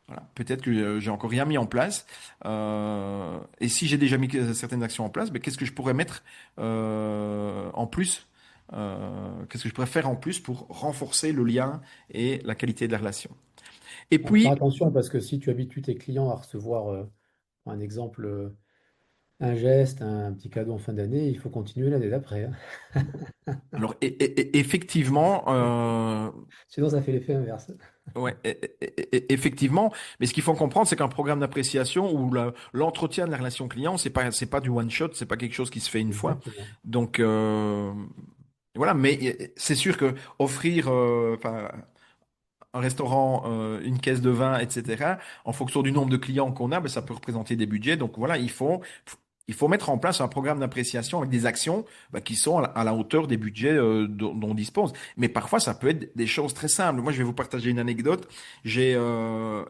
Voilà. Peut-être que j'ai encore rien mis en place. Et si j'ai déjà mis certaines actions en place, ben, qu'est-ce que je pourrais mettre en plus? Qu'est-ce que je pourrais faire en plus pour renforcer le lien et la qualité de la relation? Et Bon, faire puis, attention parce que si tu habitues tes clients à recevoir, un exemple, un geste, un petit cadeau en fin d'année, il faut continuer l'année d'après, hein. alors effectivement, Sinon, ça fait l'effet inverse. ouais, effectivement. Mais ce qu'il faut comprendre, c'est qu'un programme d'appréciation ou l'entretien de la relation client, c'est pas du one shot, c'est pas quelque chose qui se fait une fois. Exactement. Donc voilà. Mais c'est sûr que offrir, enfin, un restaurant, une caisse de vin, etc. En fonction du nombre de clients qu'on a, ben, ça peut représenter des budgets. Donc voilà, il faut mettre en place un programme d'appréciation avec des actions ben, qui sont à la hauteur des budgets dont on dispose. Mais parfois, ça peut être des choses très simples. Moi, je vais vous partager une anecdote. Et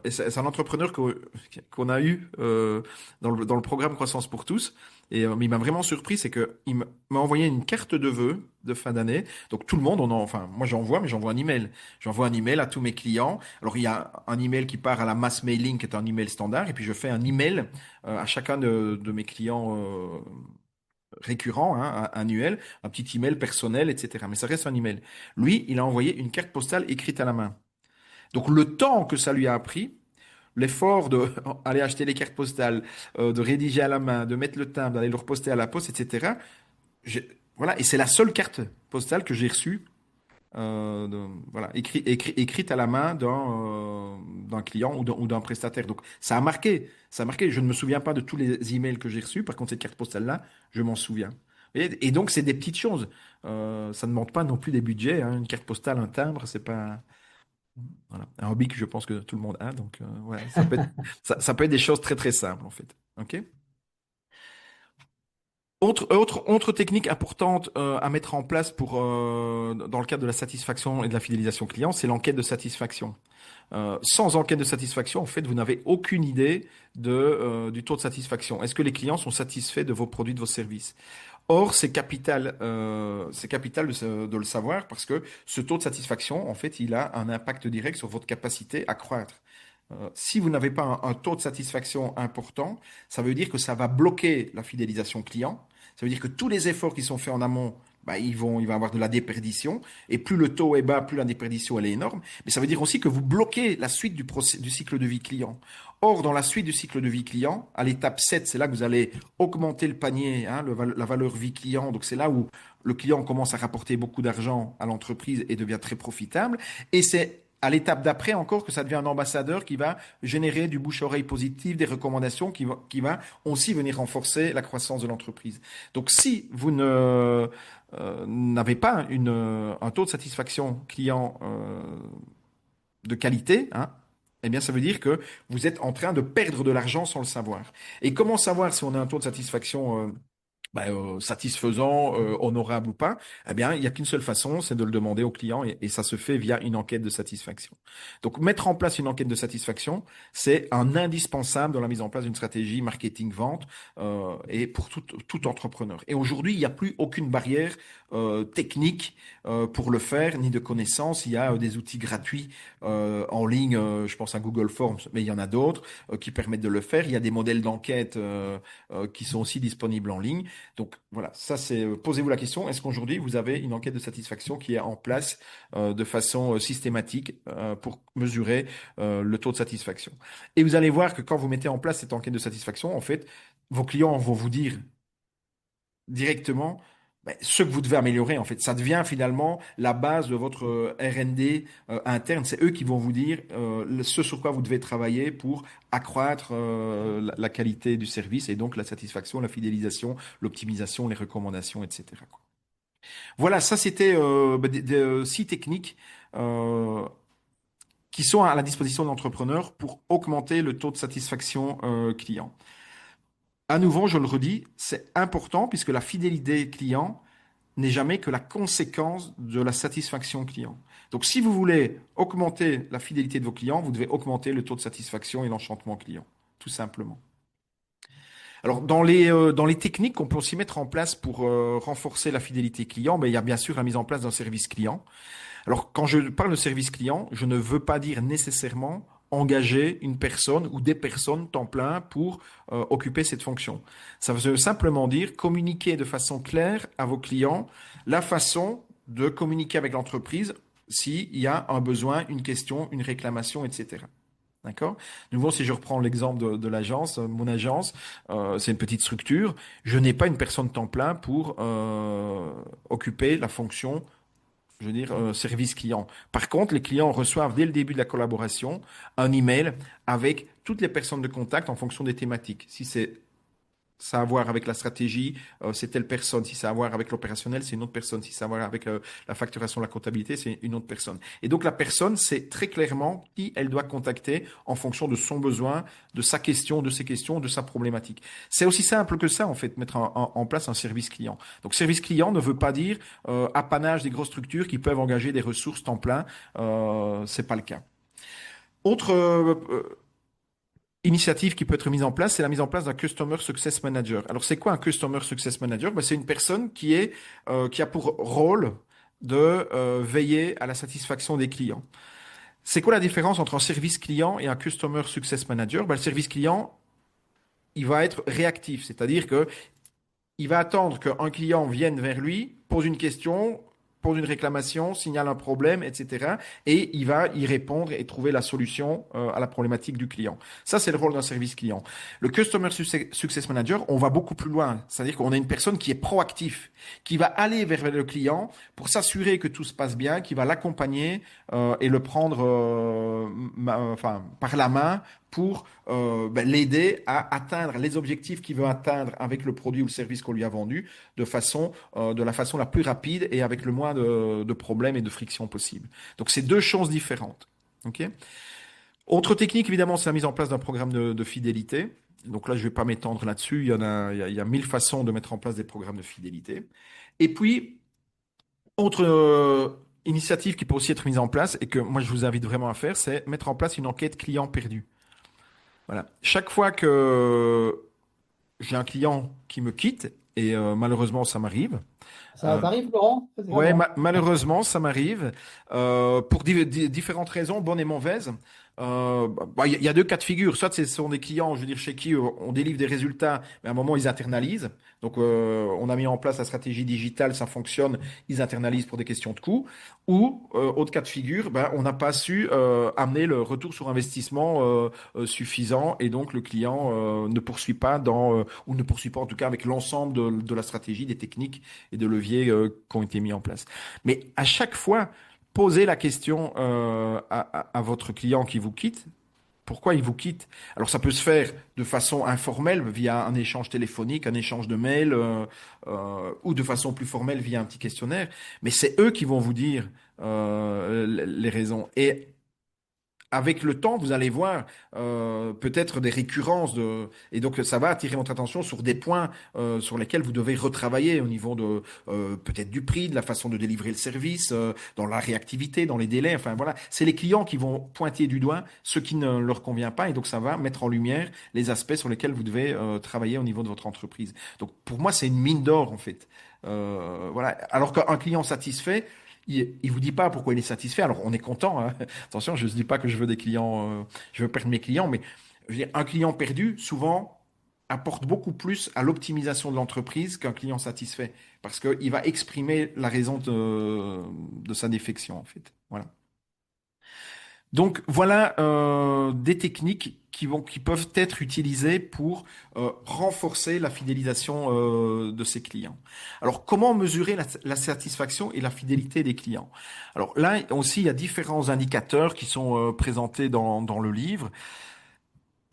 c'est un entrepreneur qu'on a eu dans le programme Croissance pour tous. Et mais il m'a vraiment surpris, c'est que il m'a envoyé une carte de vœux de fin d'année. Donc tout le monde, enfin moi j'envoie, mais j'envoie un email. J'envoie un email à tous mes clients. Alors, il y a un email qui part à la mass mailing, qui est un email standard, et puis je fais un email à chacun de mes clients récurrents, hein, annuels, un petit email personnel, etc. Mais ça reste un email. Lui, il a envoyé une carte postale écrite à la main. Donc, le temps que ça lui a pris, l'effort de aller acheter les cartes postales, de rédiger à la main, de mettre le timbre, d'aller le reposter à la poste, etc. Voilà, et c'est la seule carte postale que j'ai reçue, voilà, écrite à la main d'un client ou d'un prestataire. Donc ça a marqué, ça a marqué. Je ne me souviens pas de tous les emails que j'ai reçus. Par contre, cette carte postale-là, je m'en souviens. Et donc c'est des petites choses. Ça ne demande pas non plus des budgets, hein. Une carte postale, un timbre, c'est pas voilà, un hobby que je pense que tout le monde a. Donc ouais, ça peut être des choses très très simples en fait. Ok. Autre technique importante à mettre en place dans le cadre de la satisfaction et de la fidélisation client, c'est l'enquête de satisfaction. Sans enquête de satisfaction, en fait, vous n'avez aucune idée du taux de satisfaction. Est-ce que les clients sont satisfaits de vos produits, de vos services? Or, c'est capital de le savoir parce que ce taux de satisfaction, en fait, il a un impact direct sur votre capacité à croître. Si vous n'avez pas un taux de satisfaction important, ça veut dire que ça va bloquer la fidélisation client. Ça veut dire que tous les efforts qui sont faits en amont, bah, il va avoir de la déperdition. Et plus le taux est bas, plus la déperdition elle est énorme. Mais ça veut dire aussi que vous bloquez la suite du cycle de vie client. Or, dans la suite du cycle de vie client, à l'étape 7, c'est là que vous allez augmenter le panier, hein, la valeur vie client. Donc, c'est là où le client commence à rapporter beaucoup d'argent à l'entreprise et devient très profitable. Et c'est à l'étape d'après encore que ça devient un ambassadeur qui va générer du bouche-oreille positif, des recommandations qui va aussi venir renforcer la croissance de l'entreprise. Donc si vous n'avez pas un taux de satisfaction client de qualité, hein, eh bien ça veut dire que vous êtes en train de perdre de l'argent sans le savoir. Et comment savoir si on a un taux de satisfaction satisfaisant, honorable ou pas, eh bien, il n'y a qu'une seule façon, c'est de le demander au client et ça se fait via une enquête de satisfaction. Donc, mettre en place une enquête de satisfaction, c'est un indispensable dans la mise en place d'une stratégie marketing-vente et pour tout entrepreneur. Et aujourd'hui, il n'y a plus aucune barrière technique pour le faire, ni de connaissances. Il y a des outils gratuits en ligne, je pense à Google Forms, mais il y en a d'autres qui permettent de le faire. Il y a des modèles d'enquête qui sont aussi disponibles en ligne. Donc voilà, ça c'est posez-vous la question, est-ce qu'aujourd'hui vous avez une enquête de satisfaction qui est en place de façon systématique pour mesurer le taux de satisfaction. Et vous allez voir que quand vous mettez en place cette enquête de satisfaction, en fait, vos clients vont vous dire directement ce que vous devez améliorer. En fait, ça devient finalement la base de votre R&D interne. C'est eux qui vont vous dire ce sur quoi vous devez travailler pour accroître la qualité du service et donc la satisfaction, la fidélisation, l'optimisation, les recommandations, etc. quoi. Voilà, ça c'était 6 techniques euh, qui sont à la disposition de l'entrepreneur pour augmenter le taux de satisfaction client. À nouveau, je le redis, c'est important puisque la fidélité client n'est jamais que la conséquence de la satisfaction client. Donc, si vous voulez augmenter la fidélité de vos clients, vous devez augmenter le taux de satisfaction et l'enchantement client, tout simplement. Alors, dans les techniques qu'on peut aussi mettre en place pour renforcer la fidélité client, il y a bien sûr la mise en place d'un service client. Alors, quand je parle de service client, je ne veux pas dire nécessairement engager une personne ou des personnes temps plein pour occuper cette fonction. Ça veut simplement dire communiquer de façon claire à vos clients la façon de communiquer avec l'entreprise s'il y a un besoin, une question, une réclamation, etc. D'accord? De nouveau, si je reprends l'exemple de l'agence, mon agence, c'est une petite structure. Je n'ai pas une personne temps plein pour occuper la fonction je veux dire, service client. Par contre, les clients reçoivent dès le début de la collaboration un email avec toutes les personnes de contact en fonction des thématiques. Si c'est ça a à voir avec la stratégie, c'est telle personne. Si ça a à voir avec l'opérationnel, c'est une autre personne. Si ça a à voir avec la facturation, la comptabilité, c'est une autre personne. Et donc la personne sait très clairement qui elle doit contacter en fonction de son besoin, de sa question, de ses questions, de sa problématique. C'est aussi simple que ça, en fait, mettre en place un service client. Donc service client ne veut pas dire apanage des grosses structures qui peuvent engager des ressources temps plein. C'est pas le cas. Autre initiative qui peut être mise en place, c'est la mise en place d'un Customer Success Manager. Alors, c'est quoi un Customer Success Manager? C'est une personne qui a pour rôle de veiller à la satisfaction des clients. C'est quoi la différence entre un service client et un Customer Success Manager? Le service client, il va être réactif, c'est-à-dire que il va attendre qu'un client vienne vers lui, pose une question, pose une réclamation, signale un problème, etc. Et il va y répondre et trouver la solution à la problématique du client. Ça, c'est le rôle d'un service client. Le Customer Success Manager, on va beaucoup plus loin. C'est-à-dire qu'on a une personne qui est proactive, qui va aller vers le client pour s'assurer que tout se passe bien, qui va l'accompagner et le prendre par la main pour l'aider à atteindre les objectifs qu'il veut atteindre avec le produit ou le service qu'on lui a vendu de la façon la plus rapide et avec le moins de problèmes et de frictions possibles. Donc, c'est deux choses différentes. OK? Autre technique, évidemment, c'est la mise en place d'un programme de fidélité. Donc là, je ne vais pas m'étendre là-dessus. Il y a 1000 façons de mettre en place des programmes de fidélité. Et puis, autre initiative qui peut aussi être mise en place et que moi, je vous invite vraiment à faire, c'est mettre en place une enquête client perdu. Voilà. Chaque fois que j'ai un client qui me quitte, et malheureusement, ça m'arrive. Ça euh, t'arrive, Laurent? Ouais, Vraiment? malheureusement, ça m'arrive pour différentes raisons, bonnes et mauvaises. Il y a deux cas de figure. Soit ce sont des clients, je veux dire, chez qui on délivre des résultats, mais à un moment ils internalisent. Donc, on a mis en place la stratégie digitale, ça fonctionne, ils internalisent pour des questions de coûts. Ou autre cas de figure, on n'a pas su amener le retour sur investissement suffisant, et donc le client ne poursuit pas ou ne poursuit pas en tout cas avec l'ensemble de la stratégie, des techniques et de leviers qui ont été mis en place. Mais à chaque fois, posez la question à votre client qui vous quitte. Pourquoi il vous quitte? Alors ça peut se faire de façon informelle via un échange téléphonique, un échange de mails, ou de façon plus formelle via un petit questionnaire. Mais c'est eux qui vont vous dire les raisons. Et avec le temps, vous allez voir peut-être des récurrences et donc ça va attirer votre attention sur des points sur lesquels vous devez retravailler au niveau de peut-être du prix, de la façon de délivrer le service, dans la réactivité, dans les délais. Enfin voilà, c'est les clients qui vont pointer du doigt ce qui ne leur convient pas, et donc ça va mettre en lumière les aspects sur lesquels vous devez travailler au niveau de votre entreprise. Donc pour moi, c'est une mine d'or en fait. Voilà. Alors qu'un client satisfait, il vous dit pas pourquoi il est satisfait. Alors on est content, hein. Attention, je ne dis pas que je veux des clients, je veux perdre mes clients, mais je veux dire, un client perdu, souvent, apporte beaucoup plus à l'optimisation de l'entreprise qu'un client satisfait, parce qu'il va exprimer la raison de sa défection, en fait. Voilà. Donc voilà des techniques qui peuvent être utilisées pour renforcer la fidélisation de ses clients. Alors comment mesurer la satisfaction et la fidélité des clients? Alors là aussi, il y a différents indicateurs qui sont présentés dans le livre.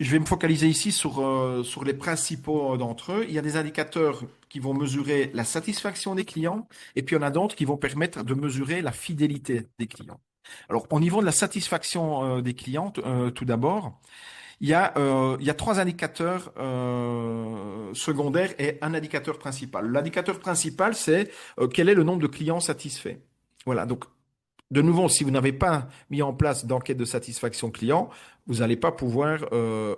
Je vais me focaliser ici sur les principaux d'entre eux. Il y a des indicateurs qui vont mesurer la satisfaction des clients, et puis il y en a d'autres qui vont permettre de mesurer la fidélité des clients. Alors, au niveau de la satisfaction des clients, tout d'abord, il y a trois indicateurs secondaires et un indicateur principal. L'indicateur principal, c'est quel est le nombre de clients satisfaits. Voilà, donc de nouveau, si vous n'avez pas mis en place d'enquête de satisfaction client, vous n'allez pas pouvoir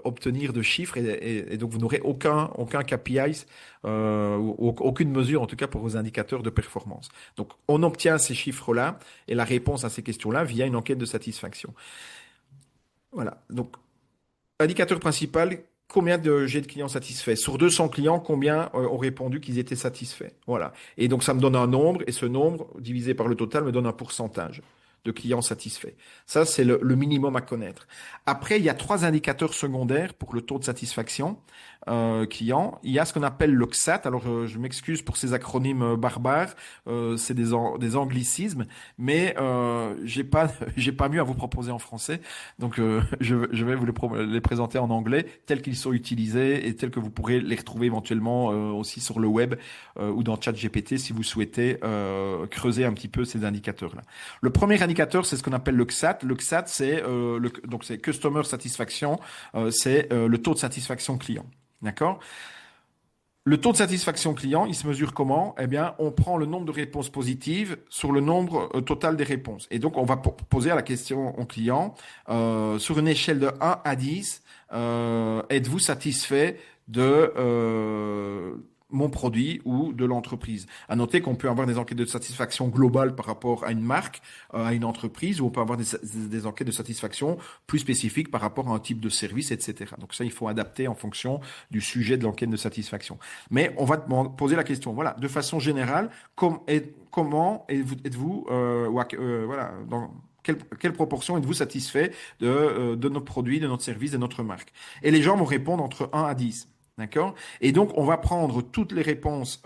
obtenir de chiffres, et donc vous n'aurez aucun KPI, ou aucune mesure en tout cas pour vos indicateurs de performance. Donc on obtient ces chiffres-là et la réponse à ces questions-là via une enquête de satisfaction. Voilà. Donc indicateur principal, combien j'ai de clients satisfaits? Sur 200 clients, combien ont répondu qu'ils étaient satisfaits? Voilà. Et donc, ça me donne un nombre, et ce nombre, divisé par le total, me donne un pourcentage de clients satisfaits. Ça, c'est le minimum à connaître. Après, il y a trois indicateurs secondaires pour le taux de satisfaction client. Il y a ce qu'on appelle le CSAT. Alors, je m'excuse pour ces acronymes barbares. C'est des anglicismes, mais j'ai pas mieux à vous proposer en français. Donc, je vais vous les présenter en anglais, tels qu'ils sont utilisés et tels que vous pourrez les retrouver éventuellement aussi sur le web ou dans ChatGPT si vous souhaitez creuser un petit peu ces indicateurs-là. Le premier indicateur, c'est ce qu'on appelle le CSAT. Le CSAT, donc c'est Customer Satisfaction, c'est le taux de satisfaction client. D'accord? Le taux de satisfaction client, il se mesure comment? Eh bien, on prend le nombre de réponses positives sur le nombre total des réponses. Et donc, on va poser à la question au client, sur une échelle de 1 à 10, êtes-vous satisfait mon produit ou de l'entreprise. À noter qu'on peut avoir des enquêtes de satisfaction globales par rapport à une marque, à une entreprise, ou on peut avoir des enquêtes de satisfaction plus spécifiques par rapport à un type de service, etc. Donc ça, il faut adapter en fonction du sujet de l'enquête de satisfaction. Mais on va te poser la question, voilà, de façon générale, comment êtes-vous, voilà, dans quelle proportion êtes-vous satisfait de notre produit, de notre service, de notre marque? Et les gens vont répondre entre 1 à 10. D'accord? Et donc, on va prendre toutes les réponses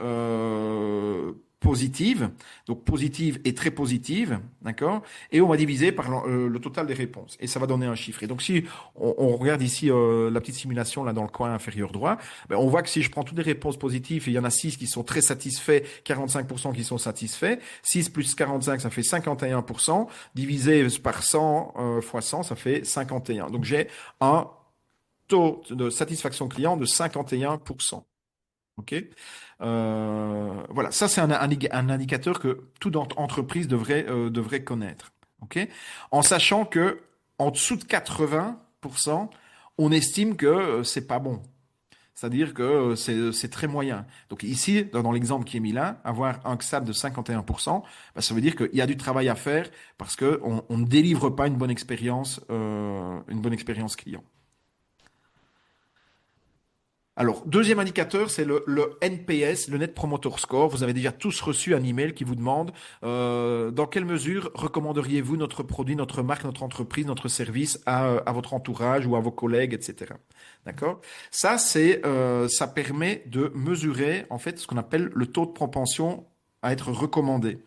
positives, donc positives et très positives, d'accord? Et on va diviser par le total des réponses. Et ça va donner un chiffre. Et donc, si on regarde ici la petite simulation là dans le coin inférieur droit, ben, on voit que si je prends toutes les réponses positives, et il y en a 6 qui sont très satisfaits, 45% qui sont satisfaits, 6 plus 45, ça fait 51%, divisé par 100 fois 100, ça fait 51. Donc, j'ai un taux de satisfaction client de 51%. OK? Voilà, ça c'est un indicateur que toute entreprise devrait connaître. OK? En sachant que en dessous de 80%, on estime que c'est pas bon. C'est-à-dire que c'est très moyen. Donc ici, dans l'exemple qui est mis là, avoir un XAP de 51%, bah, ça veut dire qu'il y a du travail à faire parce qu'on ne délivre pas une bonne expérience client. Alors, deuxième indicateur, c'est le NPS, le Net Promoter Score. Vous avez déjà tous reçu un email qui vous demande dans quelle mesure recommanderiez-vous notre produit, notre marque, notre entreprise, notre service à votre entourage ou à vos collègues, etc. D'accord? Ça permet de mesurer en fait ce qu'on appelle le taux de propension à être recommandé.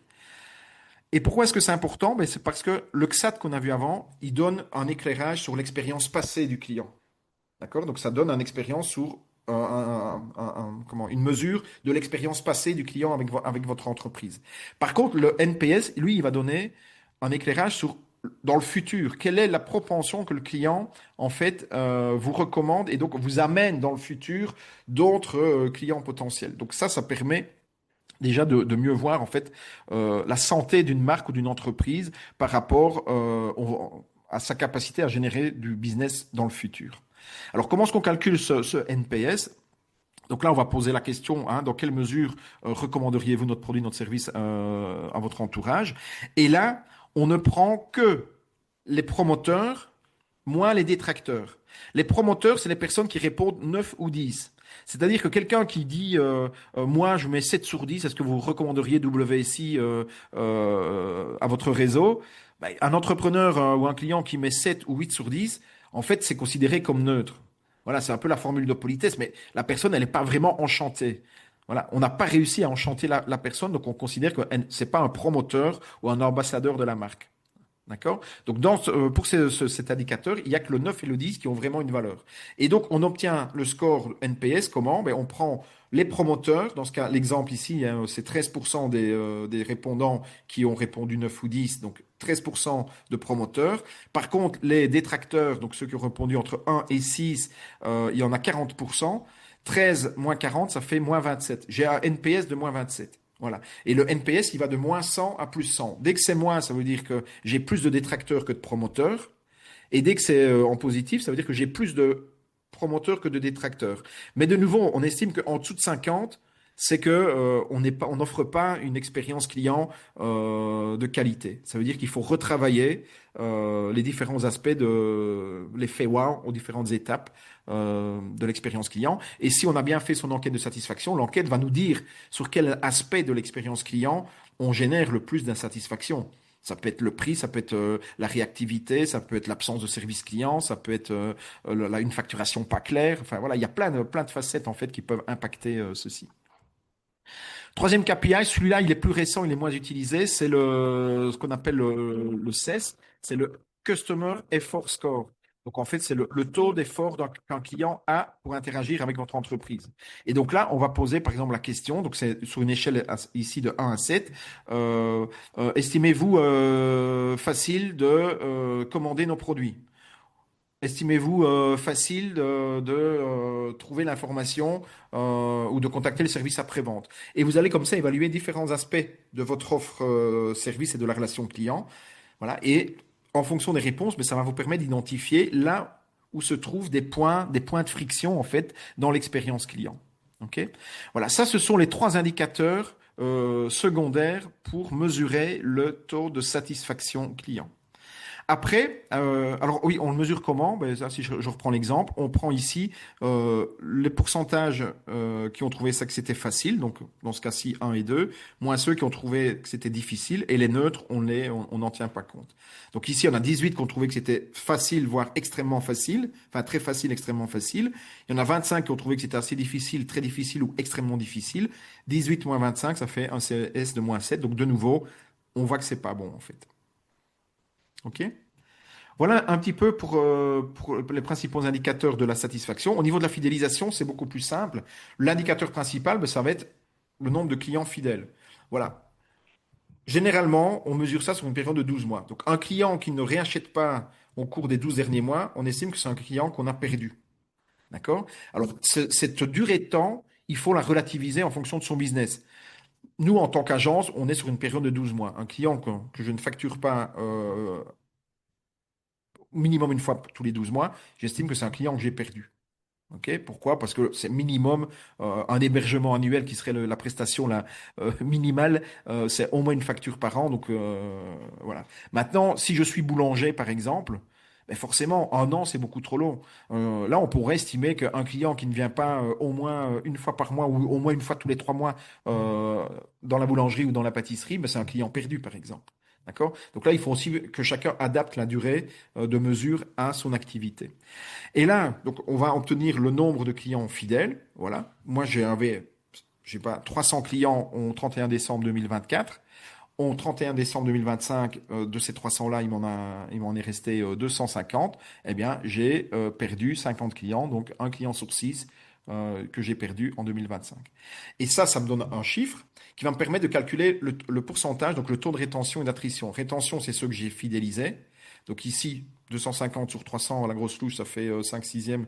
Et pourquoi est-ce que c'est important? Ben, c'est parce que le XAT qu'on a vu avant, il donne un éclairage sur l'expérience passée du client. D'accord? Donc ça donne une expérience sur une mesure de l'expérience passée du client avec votre entreprise. Par contre, le NPS, lui, il va donner un éclairage sur dans le futur. Quelle est la propension que le client, en fait, vous recommande et donc vous amène dans le futur d'autres clients potentiels. Donc ça permet déjà de mieux voir, en fait, la santé d'une marque ou d'une entreprise par rapport à sa capacité à générer du business dans le futur. Alors, comment est-ce qu'on calcule ce NPS? Donc là, on va poser la question, hein, dans quelle mesure recommanderiez-vous notre produit, notre service à votre entourage? Et là, on ne prend que les promoteurs moins les détracteurs. Les promoteurs, c'est les personnes qui répondent 9 ou 10. C'est-à-dire que quelqu'un qui dit moi je mets 7 sur 10, est-ce que vous recommanderiez WSI à votre réseau? Ben, un entrepreneur ou un client qui met 7 ou 8 sur 10, en fait, c'est considéré comme neutre. Voilà, c'est un peu la formule de politesse, mais la personne, elle n'est pas vraiment enchantée. Voilà, on n'a pas réussi à enchanter la personne, donc on considère que ce n'est pas un promoteur ou un ambassadeur de la marque. D'accord? Donc, pour cet indicateur, il n'y a que le 9 et le 10 qui ont vraiment une valeur. Et donc, on obtient le score NPS comment? Ben, on prend les promoteurs. Dans ce cas, l'exemple ici, hein, c'est 13% des répondants qui ont répondu 9 ou 10, donc 13% de promoteurs. Par contre, les détracteurs, donc ceux qui ont répondu entre 1 et 6, il y en a 40%. 13 moins 40, ça fait moins 27. J'ai un NPS de moins 27. Voilà. Et le NPS, il va de moins 100 à plus 100. Dès que c'est moins, ça veut dire que j'ai plus de détracteurs que de promoteurs. Et dès que c'est en positif, ça veut dire que j'ai plus de promoteurs que de détracteurs. Mais de nouveau, on estime qu'en dessous de 50, c'est que on n'offre pas une expérience client de qualité. Ça veut dire qu'il faut retravailler les différents aspects de l'effet wow aux différentes étapes de l'expérience client. Et si on a bien fait son enquête de satisfaction, l'enquête va nous dire sur quel aspect de l'expérience client on génère le plus d'insatisfaction. Ça peut être le prix, ça peut être la réactivité, ça peut être l'absence de service client, ça peut être une facturation pas claire. Enfin voilà, il y a plein de facettes en fait qui peuvent impacter ceci. Troisième KPI, celui-là, il est plus récent, il est moins utilisé, c'est ce qu'on appelle le CES, c'est le Customer Effort Score. Donc en fait, c'est le taux d'effort qu'un client a pour interagir avec votre entreprise. Et donc là, on va poser par exemple la question, donc c'est sur une échelle ici de 1 à 7, estimez-vous facile de commander nos produits? Estimez-vous facile de trouver l'information ou de contacter le service après-vente? Et vous allez comme ça évaluer différents aspects de votre offre service et de la relation client. Voilà. Et en fonction des réponses, mais ça va vous permettre d'identifier là où se trouvent des points de friction en fait dans l'expérience client. Ok. Voilà, ça, ce sont les trois indicateurs secondaires pour mesurer le taux de satisfaction client. Après, alors oui, on le mesure comment? Ben, ça, si je reprends l'exemple, on prend ici les pourcentages qui ont trouvé ça que c'était facile, donc dans ce cas-ci 1 et 2, moins ceux qui ont trouvé que c'était difficile, et les neutres, on n'en tient pas compte. Donc ici, on a 18 qui ont trouvé que c'était facile, voire extrêmement facile, enfin très facile, extrêmement facile. Il y en a 25 qui ont trouvé que c'était assez difficile, très difficile ou extrêmement difficile. 18 moins 25, ça fait un CS de moins 7. Donc de nouveau, on voit que c'est pas bon en fait. OK? Voilà un petit peu pour les principaux indicateurs de la satisfaction. Au niveau de la fidélisation, c'est beaucoup plus simple. L'indicateur principal, ben, ça va être le nombre de clients fidèles. Voilà. Généralement, on mesure ça sur une période de 12 mois. Donc, un client qui ne réachète pas au cours des 12 derniers mois, on estime que c'est un client qu'on a perdu. D'accord? Alors, cette durée de temps, il faut la relativiser en fonction de son business. Nous, en tant qu'agence, on est sur une période de 12 mois. Un client que je ne facture pas minimum une fois tous les 12 mois, j'estime que c'est un client que j'ai perdu. Ok. Pourquoi? Parce que c'est minimum un hébergement annuel qui serait la prestation minimale, c'est au moins une facture par an. Donc voilà. Maintenant, si je suis boulanger, par exemple, ben forcément, un an, c'est beaucoup trop long. Là, on pourrait estimer qu'un client qui ne vient pas au moins une fois par mois ou au moins une fois tous les 3 mois dans la boulangerie ou dans la pâtisserie, ben, c'est un client perdu, par exemple. D'accord? Donc là, il faut aussi que chacun adapte la durée de mesure à son activité. Et là, donc, on va obtenir le nombre de clients fidèles. Voilà. Moi, j'ai pas, 300 clients au 31 décembre 2024. Au 31 décembre 2025, de ces 300-là, il m'en est resté 250. Eh bien, j'ai perdu 50 clients, donc un client sur 6 que j'ai perdu en 2025. Et ça me donne un chiffre qui va me permettre de calculer le pourcentage, donc le taux de rétention et d'attrition. Rétention, c'est ceux que j'ai fidélisés. Donc ici, 250 sur 300, la grosse louche, ça fait 5 sixièmes.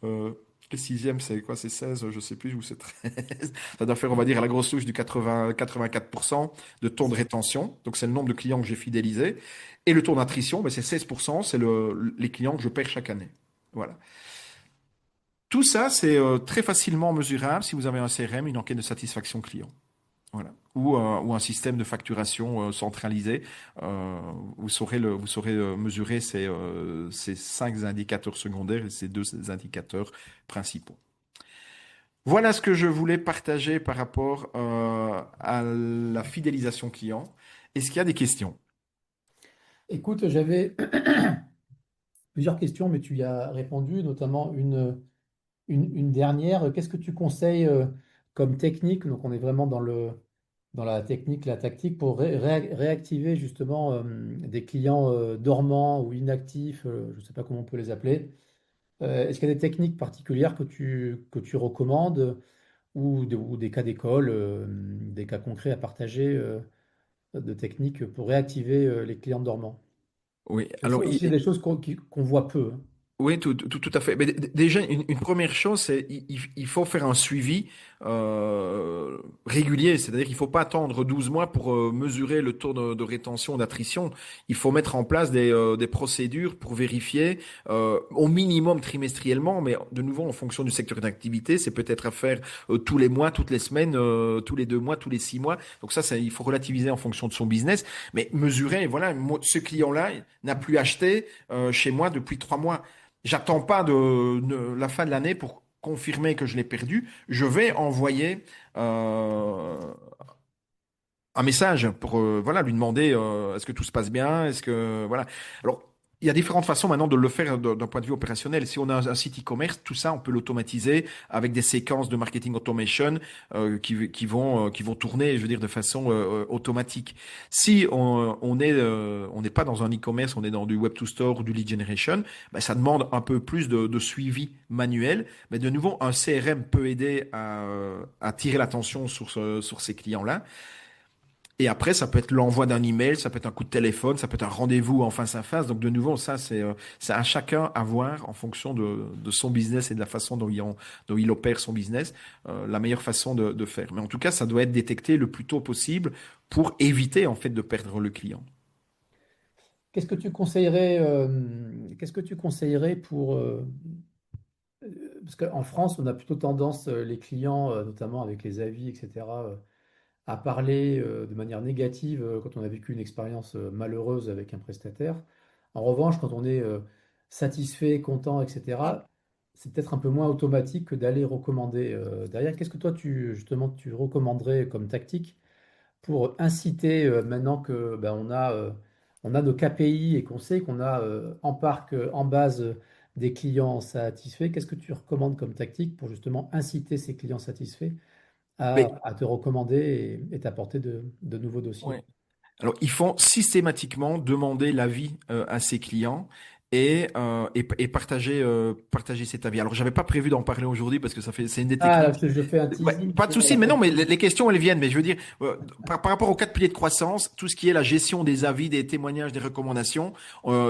Euh, les sixièmes, c'est quoi? C'est 16, je sais plus, ou c'est 13. Ça doit faire, on va dire, à la grosse louche du 84% de taux de rétention. Donc, c'est le nombre de clients que j'ai fidélisés. Et le taux d'attrition, ben, c'est 16%, c'est les clients que je perds chaque année. Voilà. Tout ça, c'est très facilement mesurable si vous avez un CRM, une enquête de satisfaction client. Voilà. Ou un système de facturation centralisé. Vous saurez mesurer ces 5 indicateurs secondaires et ces 2 indicateurs principaux. Voilà ce que je voulais partager par rapport à la fidélisation client. Est-ce qu'il y a des questions? Écoute, j'avais plusieurs questions, mais tu y as répondu, notamment une dernière. Qu'est-ce que tu conseilles comme technique? Donc, on est vraiment dans la technique, la tactique pour réactiver justement des clients dormants ou inactifs, je ne sais pas comment on peut les appeler. Est-ce qu'il y a des techniques particulières que tu recommandes ou des cas d'école, des cas concrets à partager de techniques pour réactiver les clients dormants? Oui, Et ça alors aussi, c'est des choses qu'on voit peu, hein. oui, tout à fait. Mais déjà, une première chose, c'est il faut faire un suivi régulier. C'est-à-dire qu'il ne faut pas attendre 12 mois pour mesurer le taux de rétention, d'attrition. Il faut mettre en place des procédures pour vérifier au minimum trimestriellement, mais de nouveau, en fonction du secteur d'activité, c'est peut-être à faire tous les mois, toutes les semaines, tous les 2 mois, tous les 6 mois. Donc ça, il faut relativiser en fonction de son business. Mais mesurer, voilà, ce client-là n'a plus acheté chez moi depuis 3 mois. J'attends pas la fin de l'année pour confirmer que je l'ai perdu. Je vais envoyer un message pour voilà lui demander est-ce que tout se passe bien, est-ce que voilà. Alors il y a différentes façons maintenant de le faire d'un point de vue opérationnel. Si on a un site e-commerce, tout ça on peut l'automatiser avec des séquences de marketing automation qui vont tourner, je veux dire, de façon automatique. Si on n'est pas dans un e-commerce, on est dans du web to store ou du lead generation, ben, ça demande un peu plus de suivi manuel. Mais de nouveau, un CRM peut aider à tirer l'attention sur ces clients-là. Et après, ça peut être l'envoi d'un email, ça peut être un coup de téléphone, ça peut être un rendez-vous en face à face. Donc de nouveau, ça c'est à chacun à voir en fonction de son business et de la façon dont il opère son business, la meilleure façon de faire. Mais en tout cas, ça doit être détecté le plus tôt possible pour éviter en fait de perdre le client. Qu'est-ce que tu conseillerais pour parce qu'en France, on a plutôt tendance, les clients, notamment avec les avis, etc., à parler de manière négative quand on a vécu une expérience malheureuse avec un prestataire. En revanche, quand on est satisfait, content, etc., c'est peut-être un peu moins automatique que d'aller recommander derrière. Qu'est-ce que toi, justement, tu recommanderais comme tactique pour inciter, maintenant que ben, on a nos KPI et qu'on sait qu'on a en parc, en base, des clients satisfaits, qu'est-ce que tu recommandes comme tactique pour justement inciter ces clients satisfaits à te recommander et t'apporter de nouveaux dossiers? Ouais. Alors, ils font systématiquement demander l'avis à ses clients et partager cet avis. Alors, j'avais pas prévu d'en parler aujourd'hui parce que c'est une des Ah, là, techniques. je fais un Ouais, teasing pas de pour souci, la mais non, mais prochaine. les questions, elles viennent. Mais je veux dire, par rapport aux quatre piliers de croissance, tout ce qui est la gestion des avis, des témoignages, des recommandations,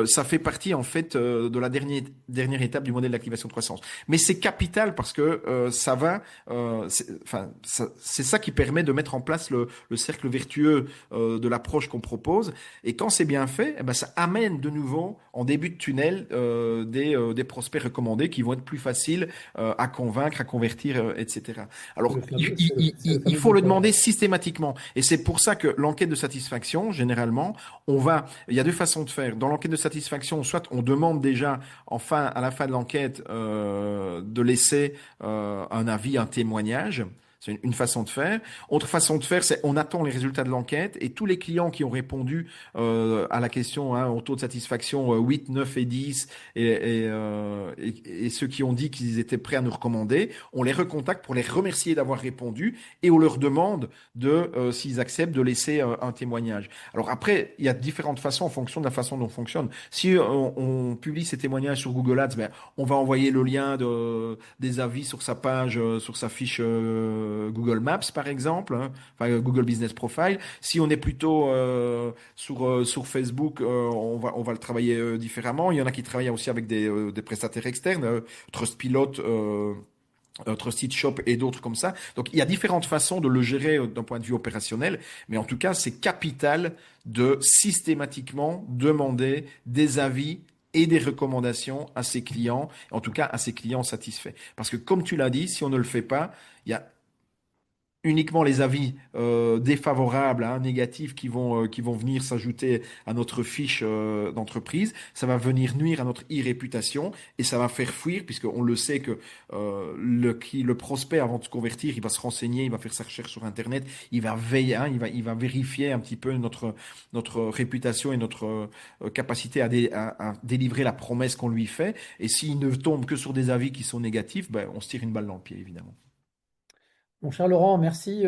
ça fait partie en fait de la dernière étape du modèle d'activation de croissance. Mais c'est capital parce que enfin, c'est ça qui permet de mettre en place le cercle vertueux de l'approche qu'on propose. Et quand c'est bien fait, eh ben, ça amène de nouveau en début de tunnel des prospects recommandés qui vont être plus faciles à convaincre, à convertir, etc. Alors, C'est le il fameux faut le bouton. demander systématiquement. Et c'est pour ça que l'enquête de satisfaction, généralement, il y a deux façons de faire. Dans l'enquête de satisfaction, soit on demande déjà, à la fin de l'enquête, de laisser un avis, un témoignage. C'est une façon de faire. Autre façon de faire, c'est on attend les résultats de l'enquête et tous les clients qui ont répondu à la question, au taux de satisfaction 8, 9 et 10 et ceux qui ont dit qu'ils étaient prêts à nous recommander, on les recontacte pour les remercier d'avoir répondu et on leur demande s'ils acceptent de laisser un témoignage. Alors après, il y a différentes façons en fonction de la façon dont on fonctionne. Si on publie ces témoignages sur Google Ads, ben, on va envoyer le lien des avis sur sa page, sur sa fiche Google Maps par exemple, hein, enfin Google Business Profile. Si on est plutôt sur Facebook, on va le travailler différemment. Il y en a qui travaillent aussi avec des prestataires externes, Trustpilot, Trusted Shop et d'autres comme ça. Donc il y a différentes façons de le gérer d'un point de vue opérationnel, mais en tout cas c'est capital de systématiquement demander des avis et des recommandations à ses clients, en tout cas à ses clients satisfaits. Parce que comme tu l'as dit, si on ne le fait pas, il y a uniquement les avis défavorables, hein, négatifs qui vont venir s'ajouter à notre fiche d'entreprise. Ça va venir nuire à notre e-réputation et ça va faire fuir, puisqu'on le sait que le prospect, avant de se convertir, il va se renseigner, il va faire sa recherche sur Internet, il va veiller, hein, il va vérifier un petit peu notre réputation et notre capacité à délivrer la promesse qu'on lui fait. Et s'il ne tombe que sur des avis qui sont négatifs, ben, on se tire une balle dans le pied, évidemment. Mon cher Laurent, merci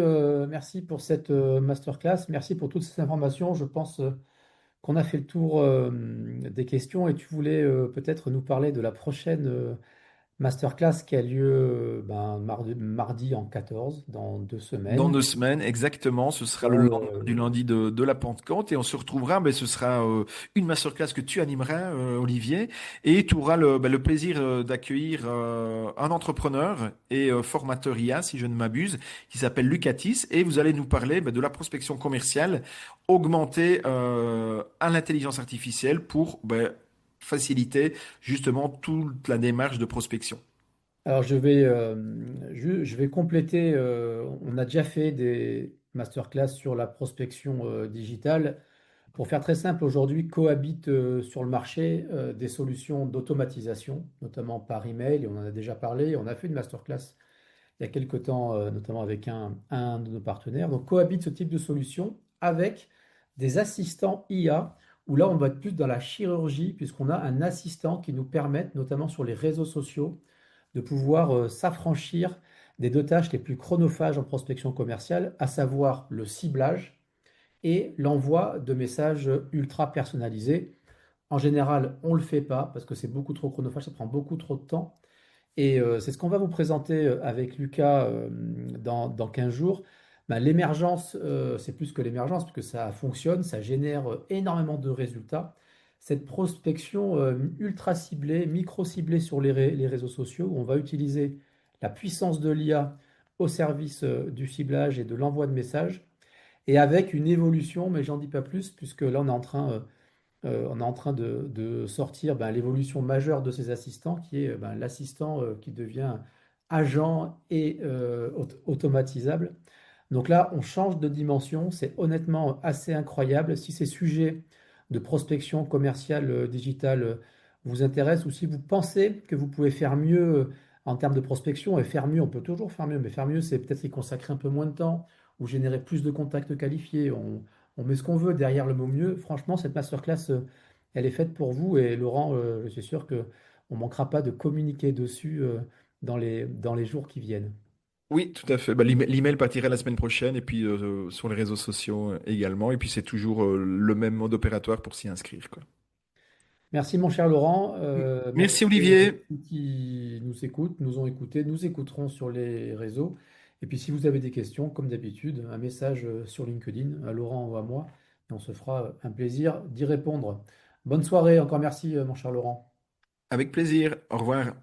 pour cette masterclass. Merci pour toutes ces informations. Je pense qu'on a fait le tour des questions et tu voulais peut-être nous parler de la prochaine masterclass qui a lieu ben, mardi en 14, dans 2 semaines. Dans 2 semaines, exactement, ce sera le lendemain du Euh, lundi de la Pentecôte et on se retrouvera, mais ce sera une masterclass que tu animeras, Olivier, et tu auras le plaisir d'accueillir un entrepreneur et formateur IA, si je ne m'abuse, qui s'appelle Lucatis, et vous allez nous parler de la prospection commerciale augmentée à l'intelligence artificielle pour faciliter justement toute la démarche de prospection. alors je vais compléter, on a déjà fait des masterclass sur la prospection digitale. Pour faire très simple, aujourd'hui cohabitent sur le marché des solutions d'automatisation, notamment par email, et on en a déjà parlé. On a fait une masterclass il y a quelque temps, notamment avec un de nos partenaires. Donc cohabite ce type de solution avec des assistants IA, où là on va être plus dans la chirurgie, puisqu'on a un assistant qui nous permet, notamment sur les réseaux sociaux, de pouvoir s'affranchir des deux tâches les plus chronophages en prospection commerciale, à savoir le ciblage et l'envoi de messages ultra personnalisés. En général, on ne le fait pas parce que c'est beaucoup trop chronophage, ça prend beaucoup trop de temps. Et c'est ce qu'on va vous présenter avec Lucas dans 15 jours. Ben, l'émergence, c'est plus que l'émergence, puisque ça fonctionne, ça génère énormément de résultats. Cette prospection ultra ciblée, micro ciblée sur les réseaux sociaux, où on va utiliser la puissance de l'IA au service du ciblage et de l'envoi de messages, et avec une évolution, mais j'en dis pas plus, puisque là on est en train on est en train de sortir l'évolution majeure de ces assistants, qui est l'assistant qui devient agent et automatisable. Donc là, on change de dimension, c'est honnêtement assez incroyable. Si ces sujets de prospection commerciale digitale vous intéressent ou si vous pensez que vous pouvez faire mieux en termes de prospection, et faire mieux, on peut toujours faire mieux, mais faire mieux, c'est peut-être y consacrer un peu moins de temps ou générer plus de contacts qualifiés. On met ce qu'on veut derrière le mot mieux. Franchement, cette masterclass, elle est faite pour vous et Laurent, je suis sûr que on manquera pas de communiquer dessus dans les jours qui viennent. Oui, tout à fait. Bah, l'email partira la semaine prochaine et puis sur les réseaux sociaux également. Et puis c'est toujours le même mode opératoire pour s'y inscrire, quoi. Merci mon cher Laurent. Merci Merci à Olivier. tous qui nous écoutent, nous ont écoutés, nous écouterons sur les réseaux. Et puis si vous avez des questions, comme d'habitude, un message sur LinkedIn à Laurent ou à moi, et on se fera un plaisir d'y répondre. Bonne soirée, encore merci mon cher Laurent. Avec plaisir. Au revoir.